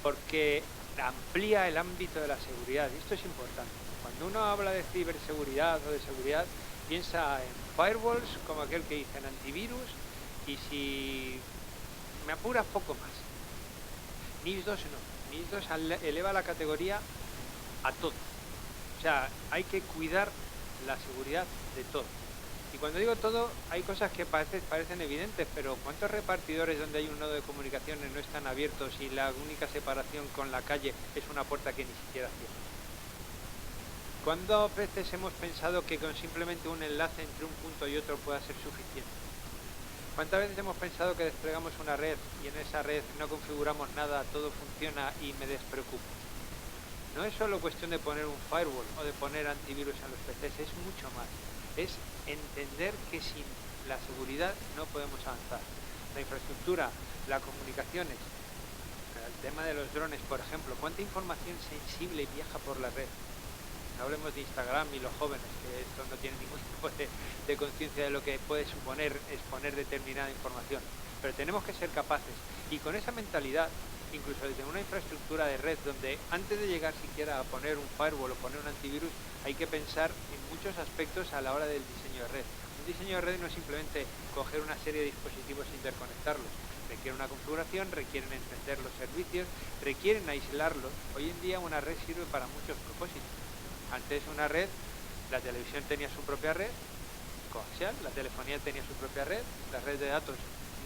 porque amplía el ámbito de la seguridad, y esto es importante. Cuando uno habla de ciberseguridad o de seguridad, piensa en firewalls, como aquel que dice, en antivirus, y si me apura, poco más. NIS2 no. NIS2 eleva la categoría a todo. O sea, hay que cuidar la seguridad de todo. Y cuando digo todo, hay cosas que parecen evidentes, pero ¿cuántos repartidores donde hay un nodo de comunicaciones no están abiertos y la única separación con la calle es una puerta que ni siquiera cierra? ¿Cuántas veces hemos pensado que con simplemente un enlace entre un punto y otro pueda ser suficiente? ¿Cuántas veces hemos pensado que desplegamos una red y en esa red no configuramos nada, todo funciona y me despreocupo? No es solo cuestión de poner un firewall o de poner antivirus en los PCs, es mucho más. Es entender que sin la seguridad no podemos avanzar. La infraestructura, las comunicaciones, el tema de los drones, por ejemplo, ¿cuánta información sensible viaja por la red? No hablemos de Instagram y los jóvenes, que esto no tiene ningún tipo de conciencia de lo que puede suponer exponer determinada información. Pero tenemos que ser capaces, y con esa mentalidad, incluso desde una infraestructura de red, donde antes de llegar siquiera a poner un firewall o poner un antivirus, hay que pensar en muchos aspectos a la hora del diseño de red. Un diseño de red no es simplemente coger una serie de dispositivos e interconectarlos. Requiere una configuración, requieren entender los servicios, requieren aislarlos. Hoy en día una red sirve para muchos propósitos. Antes una red, la televisión tenía su propia red coaxial, la telefonía tenía su propia red, las redes de datos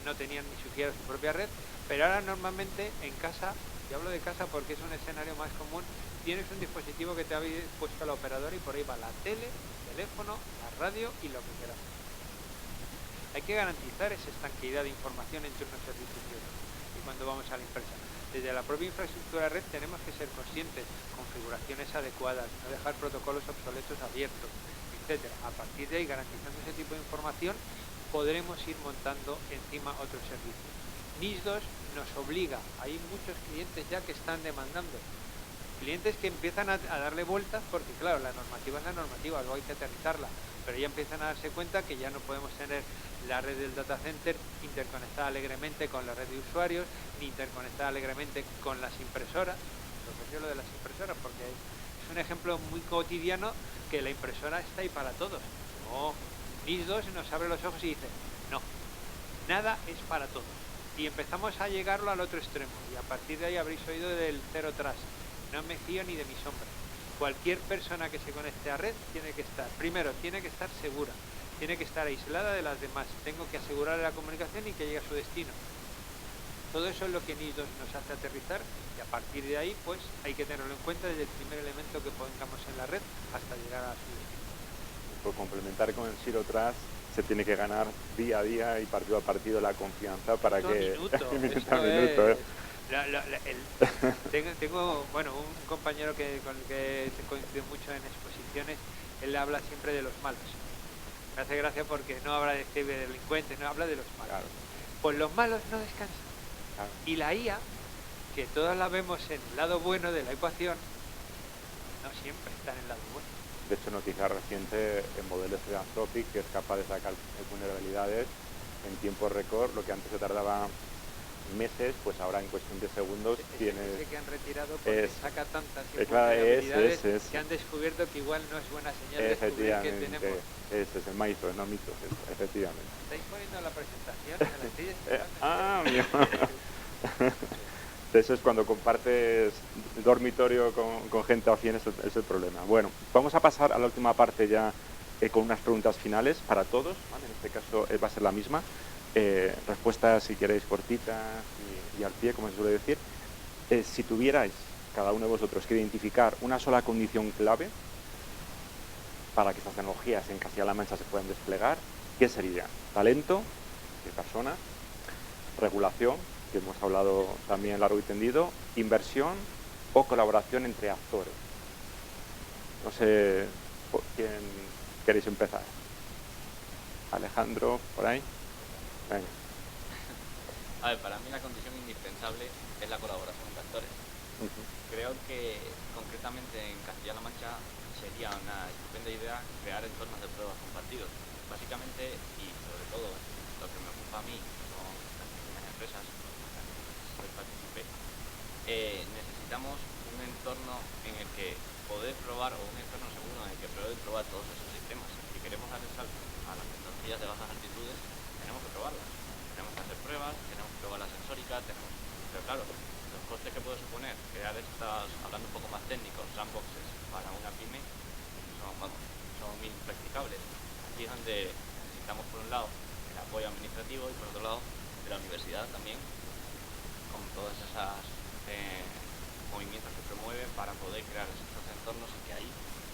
no tenían ni siquiera su propia red, pero ahora normalmente en casa, y hablo de casa porque es un escenario más común, tienes un dispositivo que te ha puesto la operadora y por ahí va la tele, el teléfono, la radio y lo que quieras. Hay que garantizar esa estanqueidad de información entre unos servicios y otros. Y cuando vamos a la empresa, desde la propia infraestructura de red tenemos que ser conscientes, configuraciones adecuadas, no dejar protocolos obsoletos abiertos, etcétera. A partir de ahí, garantizando ese tipo de información, podremos ir montando encima otros servicios. NIS2 nos obliga, hay muchos clientes ya que están demandando, clientes que empiezan a darle vueltas porque claro, la normativa es la normativa, luego hay que aterrizarla, pero ya empiezan a darse cuenta que ya no podemos tener la red del data center interconectada alegremente con la red de usuarios, ni interconectada alegremente con las impresoras. Lo de las impresoras porque es un ejemplo muy cotidiano que la impresora está ahí para todos. No, NIS2 nos abre los ojos y dice, no, nada es para todos. Y empezamos a llegarlo al otro extremo, y a partir de ahí habréis oído del Zero Trust. No me fío ni de mi sombra. Cualquier persona que se conecte a red tiene que estar, primero, tiene que estar segura, tiene que estar aislada de las demás, tengo que asegurarle la comunicación y que llegue a su destino. Todo eso es lo que NIS2 nos hace aterrizar, y a partir de ahí pues hay que tenerlo en cuenta desde el primer elemento que pongamos en la red hasta llegar a su destino. Por complementar con el Zero Trust, se tiene que ganar día a día y partido a partido la confianza para que... Minuto a minuto. Tengo un compañero con el que coincido mucho en exposiciones. Él habla siempre de los malos. Me hace gracia porque no habla de delincuentes, no habla de los malos. Claro. Pues los malos no descansan. Claro. Y la IA, que todas la vemos en el lado bueno de la ecuación, no siempre está en el lado bueno. De hecho, noticia reciente en modelos de Anthropic, que es capaz de sacar vulnerabilidades en tiempo récord, lo que antes se tardaba meses, pues ahora en cuestión de segundos tiene... que han retirado porque saca tantas vulnerabilidades que han descubierto que igual no es buena señal descubrir que tenemos... Ese es el maíz, no mitos, efectivamente. ¿Estáis poniendo la presentación? Mira. Eso es cuando compartes dormitorio con gente afín, es el problema. Bueno, vamos a pasar a la última parte ya con unas preguntas finales para todos, ¿vale? En este caso va a ser la misma. Respuestas, si queréis, cortitas y al pie, como se suele decir. Si tuvierais cada uno de vosotros, que identificar una sola condición clave para que estas tecnologías en Castilla-La Mancha se puedan desplegar, ¿qué sería? Talento de personas, regulación, que hemos hablado también largo y tendido, inversión o colaboración entre actores. No sé por quién queréis empezar. Alejandro, por ahí. Venga. A ver, para mí la condición indispensable es la colaboración entre actores. Creo que concretamente en Castilla-La Mancha sería una estupenda idea crear entornos de pruebas compartidos. Básicamente, y sobre todo lo que me ocupa a mí son las pequeñas empresas, soy partícipe, necesitamos un entorno en el que poder probar, o un entorno seguro en el que poder probar todos esos sistemas. Si queremos dar el salto a las tecnologías de bajas altitudes, tenemos que probarlas. Tenemos que hacer pruebas, tenemos que probar la sensórica, pero claro, los costes que puede suponer crear estas, hablando un poco más técnicos, sandboxes para una pyme, son impracticables. Aquí es donde necesitamos, por un lado, el apoyo administrativo y por otro lado, de la universidad también, con todos esos movimientos que promueven para poder crear estos entornos y que ahí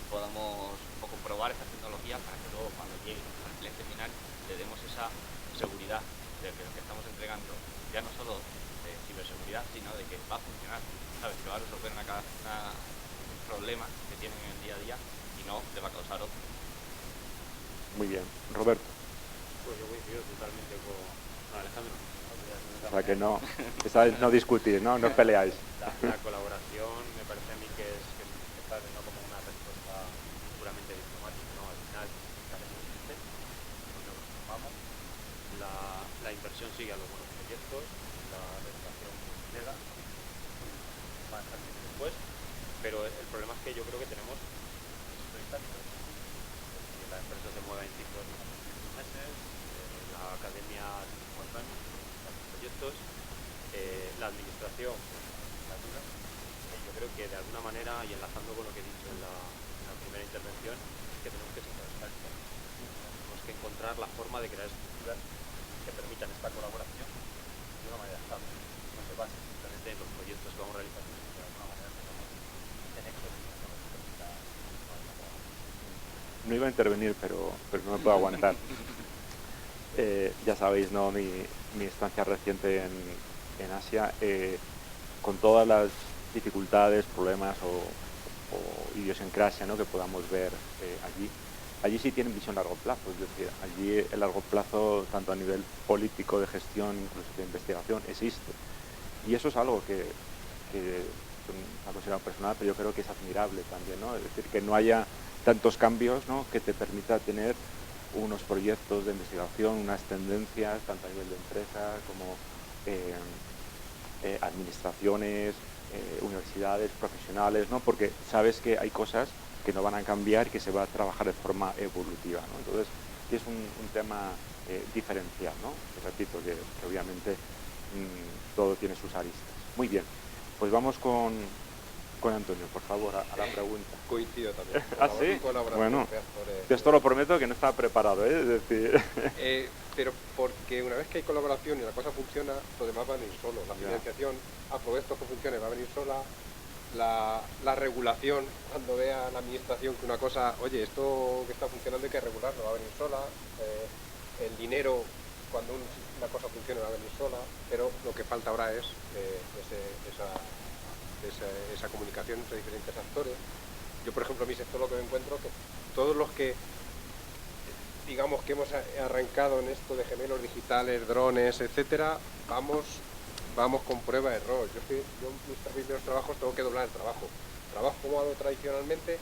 podamos un poco probar estas tecnologías para que luego, cuando llegue al cliente final, le demos esa seguridad de que lo que estamos entregando, ya no solo de ciberseguridad, sino de que va a funcionar, ¿sabes? Que va a resolver un problema que tienen en el día a día y no le va a causar otro. Muy bien. Roberto. Pues yo coincido totalmente con Alejandro. O sea que no, esa es no discutir, ¿no? No peleáis. La colaboración me parece a mí que está no como una respuesta puramente diplomática, ¿no? Al final, cada vez existe, nos vamos, la inversión sigue a los buenos proyectos, la regulación llega, más antes y después, pero el problema es que yo creo que tenemos que la empresa se mueva en ciclos de 6 meses, la academia tiene 4 años, los proyectos, la administración ayuda. Yo creo que de alguna manera, y enlazando con lo que he dicho en la primera intervención, que tenemos que ser transparentes. Tenemos que encontrar la forma de crear estructuras que permitan esta colaboración de una manera estable. No se base simplemente en los proyectos que vamos realizando, sino que de alguna manera tengamos nexos que nos permita. No iba a intervenir, pero no me puedo aguantar. Ya sabéis, ¿no? Mi estancia reciente en Asia, con todas las dificultades, problemas o idiosincrasia, ¿no? que podamos ver allí sí tienen visión a largo plazo. Es decir, allí el largo plazo, tanto a nivel político, de gestión, incluso de investigación, existe. Y eso es algo que es una consideración personal, pero yo creo que es admirable también, ¿no? Es decir, que no haya tantos cambios, ¿no? que te permita tener unos proyectos de investigación, unas tendencias, tanto a nivel de empresa como administraciones, universidades, profesionales, ¿no? Porque sabes que hay cosas que no van a cambiar, que se va a trabajar de forma evolutiva, ¿no? Entonces, sí es un tema diferencial, ¿no? Y repito, que obviamente todo tiene sus aristas. Muy bien, pues vamos con Antonio, por favor, a la pregunta. Coincido también. ¿Ah, sí? Bueno, esto lo prometo que no estaba preparado, ¿eh? Es decir... pero porque una vez que hay colaboración y la cosa funciona, lo demás va a venir solo. La financiación, todo esto que funcione va a venir sola. La regulación, cuando vea la administración que una cosa, oye, esto que está funcionando hay que regularlo, va a venir sola. El dinero, cuando una cosa funciona, va a venir sola. Pero lo que falta ahora es esa comunicación entre diferentes actores. Yo, por ejemplo, en mi sector lo que me encuentro que todos los que digamos que hemos arrancado en esto de gemelos digitales, drones, etcétera, vamos con prueba de error. Yo mis primeros trabajos tengo que doblar el trabajo como hago tradicionalmente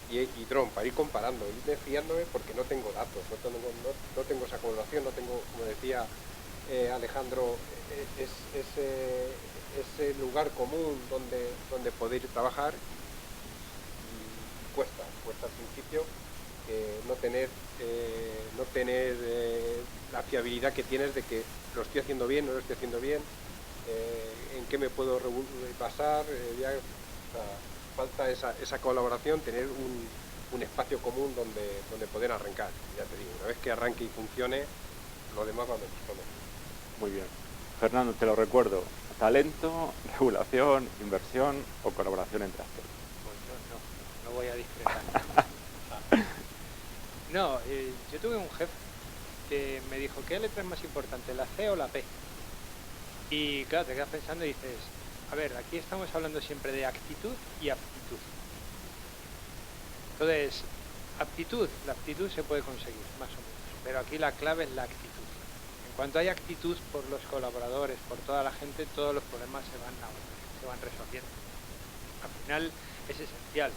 y dron, para ir comparando, ir fiándome porque no tengo datos, no tengo esa colaboración, no tengo, como decía Alejandro, ese lugar común donde poder trabajar. Y cuesta al principio no tener la fiabilidad que tienes de que lo estoy haciendo bien, no lo estoy haciendo bien, en qué me puedo basar, falta esa colaboración, tener un espacio común donde poder arrancar. Ya te digo, una vez que arranque y funcione, lo demás va a venir solo. Muy bien. Fernando, te lo recuerdo, talento, regulación, inversión o colaboración entre actores. Pues no voy a discrepar. No, yo tuve un jefe que me dijo, ¿qué letra es más importante, la C o la P? Y claro, te quedas pensando y dices, a ver, aquí estamos hablando siempre de actitud y aptitud. Entonces, la aptitud se puede conseguir, más o menos, pero aquí la clave es la actitud. En cuanto hay actitud por los colaboradores, por toda la gente, todos los problemas se van resolviendo. Al final es esencial.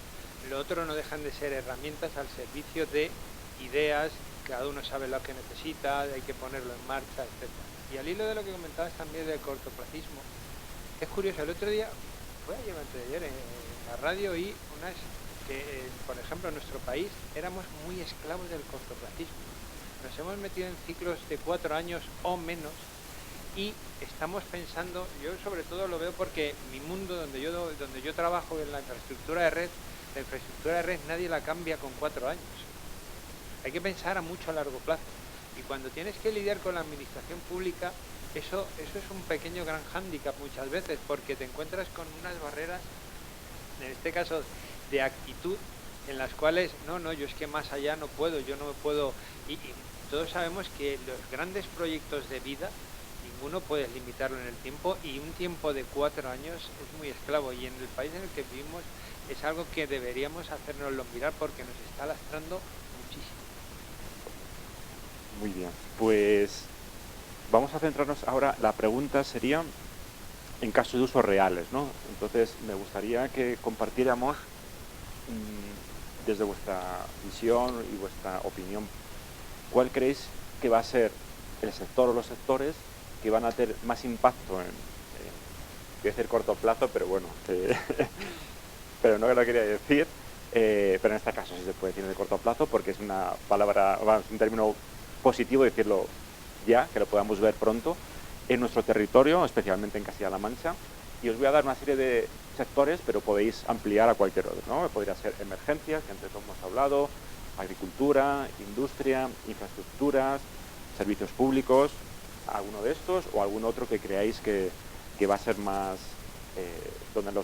Lo otro no dejan de ser herramientas al servicio de ideas, cada uno sabe lo que necesita, hay que ponerlo en marcha, etc. Y al hilo de lo que comentabas también del cortoplacismo, es curioso, el otro día, fue ayer o antes de ayer, en la radio y por ejemplo, en nuestro país éramos muy esclavos del cortoplacismo. Nos hemos metido en ciclos de 4 años o menos y estamos pensando, yo sobre todo lo veo porque mi mundo donde yo trabajo en la infraestructura de red nadie la cambia con 4 años. Hay que pensar a mucho a largo plazo. Y cuando tienes que lidiar con la administración pública, eso es un pequeño gran hándicap muchas veces, porque te encuentras con unas barreras, en este caso de actitud, en las cuales, yo es que más allá no puedo, yo no me puedo... Y todos sabemos que los grandes proyectos de vida, ninguno puedes limitarlo en el tiempo, y un tiempo de 4 años es muy esclavo, y en el país en el que vivimos es algo que deberíamos hacernoslo mirar porque nos está lastrando muchísimo. Muy bien, pues vamos a centrarnos ahora, la pregunta sería en casos de usos reales, ¿no? Entonces me gustaría que compartiéramos desde vuestra visión y vuestra opinión, ¿cuál creéis que va a ser el sector o los sectores que van a tener más impacto voy a decir corto plazo, pero bueno, pero no lo quería decir, pero en este caso sí se puede decir de corto plazo porque es una palabra, un término positivo decirlo ya, que lo podamos ver pronto en nuestro territorio, especialmente en Castilla-La Mancha, y os voy a dar una serie de sectores, pero podéis ampliar a cualquier otro, ¿no? Podría ser emergencias, que antes hemos hablado, agricultura, industria, infraestructuras, servicios públicos, alguno de estos o algún otro que creáis que va a ser más, donde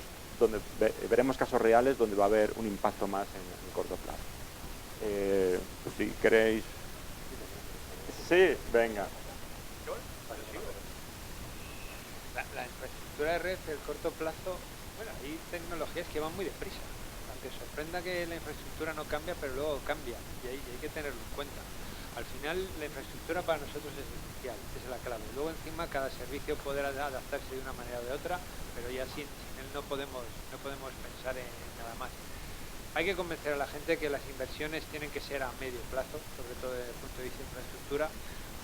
veremos casos reales donde va a haber un impacto más en corto plazo. Pues si queréis... Sí, venga. La infraestructura de red, el corto plazo, bueno, hay tecnologías que van muy deprisa. Aunque sorprenda que la infraestructura no cambia, pero luego cambia y hay que tenerlo en cuenta. Al final la infraestructura para nosotros es esencial, es la clave. Luego encima cada servicio podrá adaptarse de una manera o de otra, pero ya sin él no podemos pensar en nada más. Hay que convencer a la gente que las inversiones tienen que ser a medio plazo, sobre todo desde el punto de vista de infraestructura,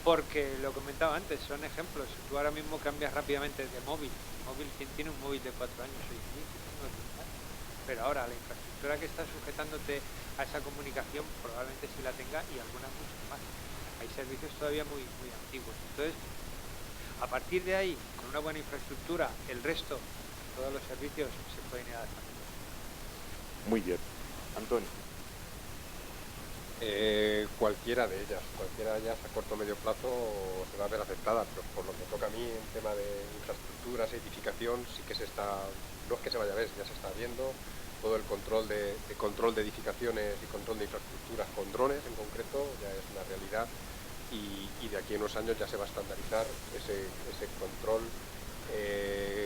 porque lo comentaba antes, son ejemplos. Tú ahora mismo cambias rápidamente de móvil. ¿Quién tiene un móvil de 4 años hoy en día? Pero ahora la infraestructura que está sujetándote a esa comunicación probablemente sí la tenga y algunas mucho más. Hay servicios todavía muy, muy antiguos. Entonces, a partir de ahí, con una buena infraestructura, el resto, todos los servicios se pueden ir adaptando. Muy bien. Antonio. Cualquiera de ellas a corto o medio plazo se va a ver afectada, pero por lo que toca a mí en tema de infraestructuras, edificación, sí que no es que se vaya a ver, ya se está viendo todo el control de edificaciones y control de infraestructuras con drones en concreto, ya es una realidad y de aquí a unos años ya se va a estandarizar ese control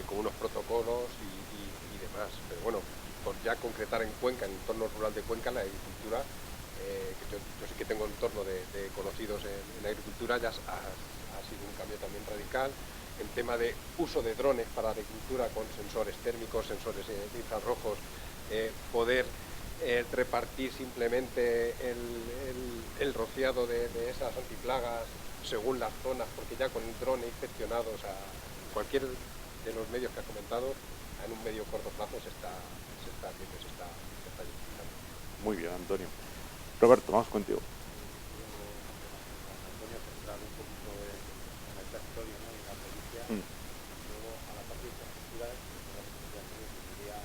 con unos protocolos y demás, pero bueno, por ya concretar en Cuenca, en el entorno rural de Cuenca, la agricultura, que yo sí que tengo entorno de conocidos en la agricultura, ya ha sido un cambio también radical. En tema de uso de drones para la agricultura con sensores térmicos, sensores de infrarrojos, poder repartir simplemente el rociado de esas antiplagas según las zonas, porque ya con el drone inspeccionado, o sea, cualquier de los medios que has comentado, en un medio corto plazo se está utilizando. Muy bien, Antonio. Roberto, vamos contigo. Antonio ha centrado un poquito en el territorio, ¿no? Y en la provincia. Luego a la parte de infraestructuras, diría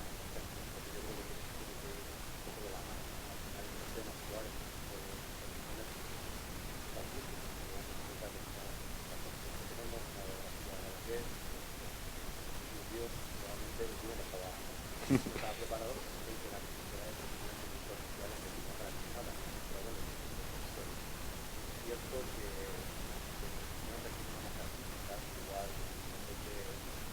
porque yo creo que tiene que ir un poco de la mano. Al final en los temas actuales estaba preparado porque el que la arquitectura de productos sociales de forma garantizada, pero bueno, es cierto que no necesitamos artistas igual hay que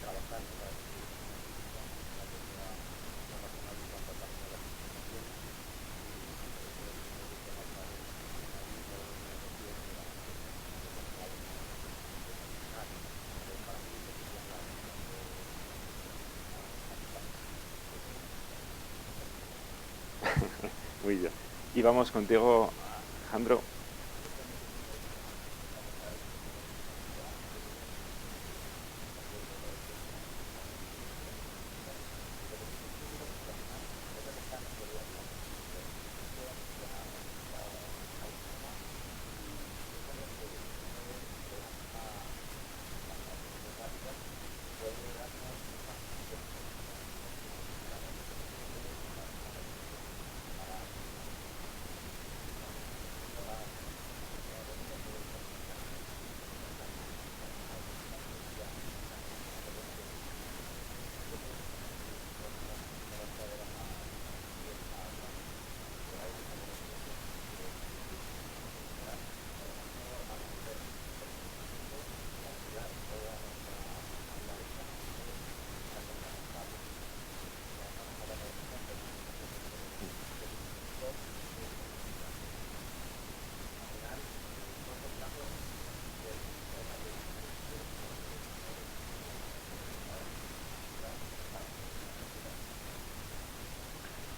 trabajar para que la cosa más razonable en cuanto a tamaño de las instituciones y por eso el primer que se marca es ahí un modelo de negocio que va a ser razonable pero para mí eso sería clave Muy bien. Y vamos contigo, Alejandro.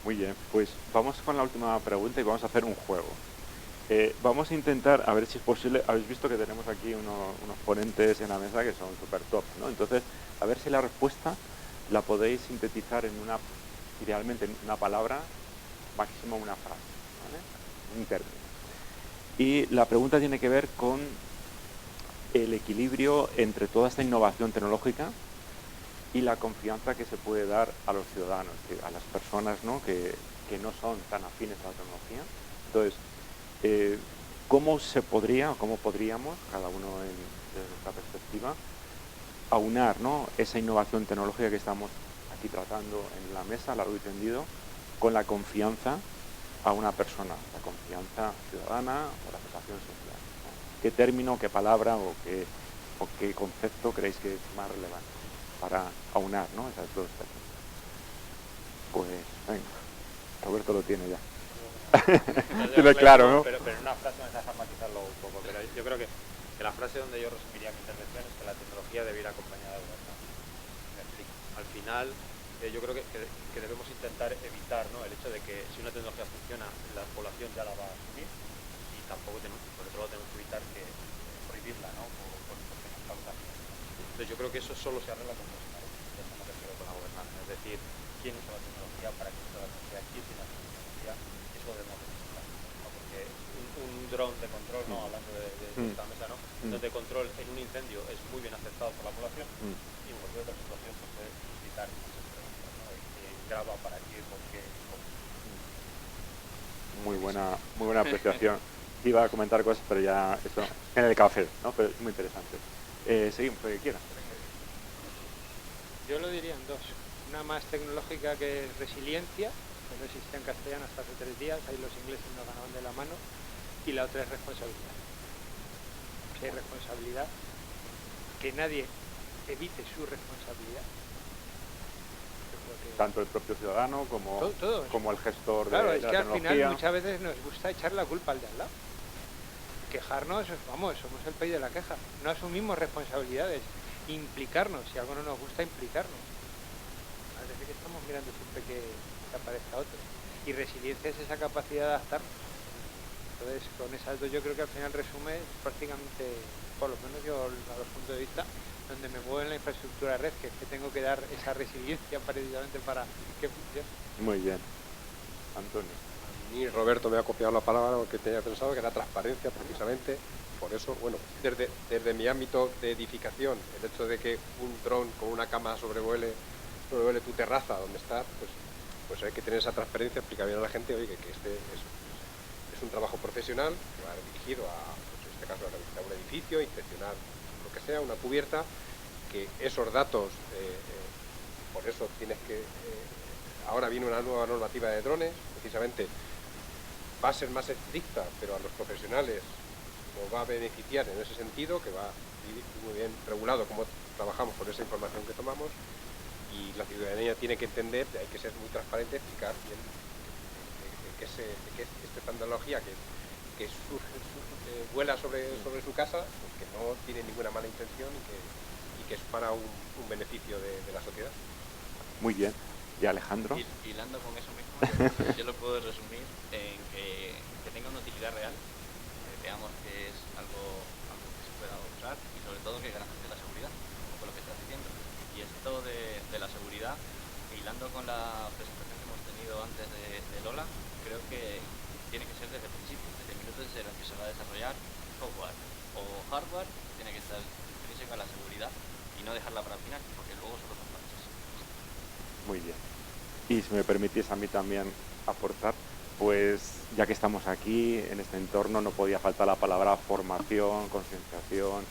Muy bien, pues vamos con la última pregunta y vamos a hacer un juego. Vamos a intentar, a ver si es posible, habéis visto que tenemos aquí unos ponentes en la mesa que son súper top, ¿no? Entonces, a ver si la respuesta la podéis sintetizar en idealmente en una palabra, máximo una frase, ¿vale? Un término. Y la pregunta tiene que ver con el equilibrio entre toda esta innovación tecnológica y la confianza que se puede dar a los ciudadanos, a las personas, ¿no? que no son tan afines a la tecnología. Entonces, ¿cómo se podría, o cómo podríamos, cada uno desde nuestra perspectiva, aunar, ¿no? esa innovación tecnológica que estamos aquí tratando en la mesa, largo y tendido, con la confianza a una persona, la confianza ciudadana o la aceptación social, ¿no? ¿Qué término, qué palabra o qué concepto creéis que es más relevante para aunar, ¿no? esas dos técnicas? Pues venga, Roberto lo tiene ya. Tiene claro, ¿no? Pero en una frase me dejas matizarlo un poco. Pero yo creo que la frase donde yo resumiría mi intervención es que la tecnología debe ir acompañada de libertad. Me explico. Al final, yo creo que debemos intentar evitar, ¿no? el hecho de que si una tecnología funciona, la población ya la va a asumir y tampoco por otro lado tenemos que evitar prohibirla, ¿no? porque nos causa. Entonces yo creo que eso solo se arregla con profesionales. Eso me refiero con la gobernanza. Es decir, quién usa la tecnología, para qué usa la tecnología, quién tiene la tecnología, eso debemos necesitar. ¿No? Porque un dron de control, ¿no? Hablando de esta mesa, ¿no? Un dron de control en un incendio es muy bien aceptado por la población y en cualquier otra situación se puede suscitar muchas preguntas, ¿no? Graba para qué, por qué, cómo. Muy buena apreciación. Iba a comentar cosas, pero ya eso en el café, ¿no? Pero es muy interesante. Seguimos, lo que quieras. Yo lo diría en dos. Una más tecnológica, que es resiliencia, que no existía en castellano hasta hace 3 días, ahí los ingleses nos ganaban de la mano, y la otra es responsabilidad. Si hay responsabilidad, que nadie evite su responsabilidad. Tanto el propio ciudadano como el gestor claro, de es la que tecnología. al final muchas veces nos gusta echar la culpa al de al lado. Quejarnos, vamos, somos el país de la queja. No asumimos responsabilidades. Implicarnos, si algo no nos gusta, implicarnos. Parece que estamos mirando siempre que aparezca otro. Y resiliencia es esa capacidad de adaptarnos. Entonces, con esas dos yo creo que al final resume prácticamente, por lo menos yo a los puntos de vista, donde me muevo en la infraestructura de red, que es que tengo que dar esa resiliencia precisamente para que funcione. Muy bien. Antonio. A mí Roberto me ha copiado la palabra que tenía pensado, que era transparencia, precisamente. Por eso, bueno, desde mi ámbito de edificación, el hecho de que un dron con una cámara sobrevuele tu terraza donde estás, pues hay que tener esa transparencia, explicar bien a la gente, oye, que este es un trabajo profesional que va dirigido a, pues en este caso, a realizar un edificio, inspeccionar lo que sea, una cubierta, que esos datos, por eso tienes que ahora viene una nueva normativa de drones, precisamente va a ser más estricta, pero a los profesionales nos va a beneficiar en ese sentido, que va muy bien regulado cómo trabajamos con esa información que tomamos, y la ciudadanía tiene que entender, hay que ser muy transparente, explicar bien que esta tecnología que vuela sobre su casa, pues que no tiene ninguna mala intención y que es para un beneficio de la sociedad. Muy bien. ¿Y Alejandro? Hilando con eso mismo, yo lo puedo resumir en que tenga una utilidad real, que veamos que es algo que se pueda usar y sobre todo que garantice la seguridad, un poco lo que estás diciendo. Y esto de la seguridad, hilando con la presentación que hemos tenido antes de Lola, creo que tiene que ser desde el principio, desde el minuto en el que se va a desarrollar software o hardware, tiene que estar intrínseca a la seguridad y no dejarla para el final, porque luego solo son parches. Muy bien. Y si me permitís a mí también aportar, pues ya que estamos aquí en este entorno no podía faltar la palabra formación, concienciación,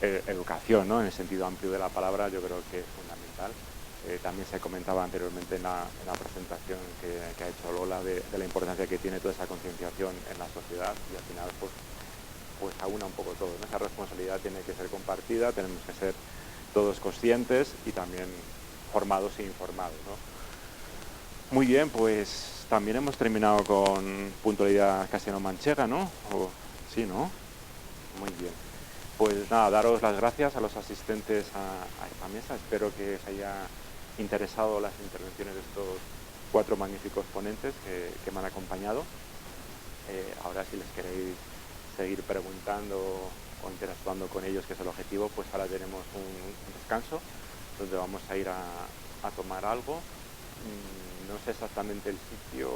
educación, ¿no? En el sentido amplio de la palabra, yo creo que es fundamental. También se comentaba anteriormente en la presentación que ha hecho Lola de la importancia que tiene toda esa concienciación en la sociedad, y al final pues aúna un poco todo, ¿no? Esa responsabilidad tiene que ser compartida, tenemos que ser todos conscientes y también formados e informados, ¿no? Muy bien, pues también hemos terminado con puntualidad castellano-manchega, ¿no? Sí, ¿no? Muy bien. Pues nada, daros las gracias a los asistentes a esta mesa. Espero que os haya interesado las intervenciones de estos 4 magníficos ponentes que me han acompañado. Ahora, si les queréis seguir preguntando o interactuando con ellos, que es el objetivo, pues ahora tenemos un descanso donde vamos a ir a tomar algo. No sé exactamente el sitio,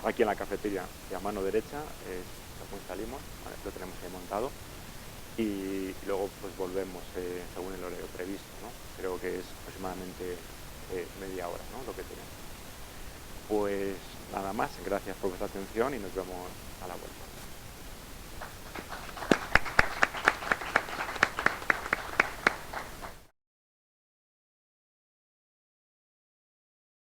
aquí en la cafetería, y a mano derecha es según salimos, ¿vale? Lo tenemos ahí montado, y luego pues volvemos según el horario previsto, ¿no? Creo que es aproximadamente media hora, ¿no? Lo que tenemos. Pues nada más, gracias por vuestra atención y nos vemos a la vuelta.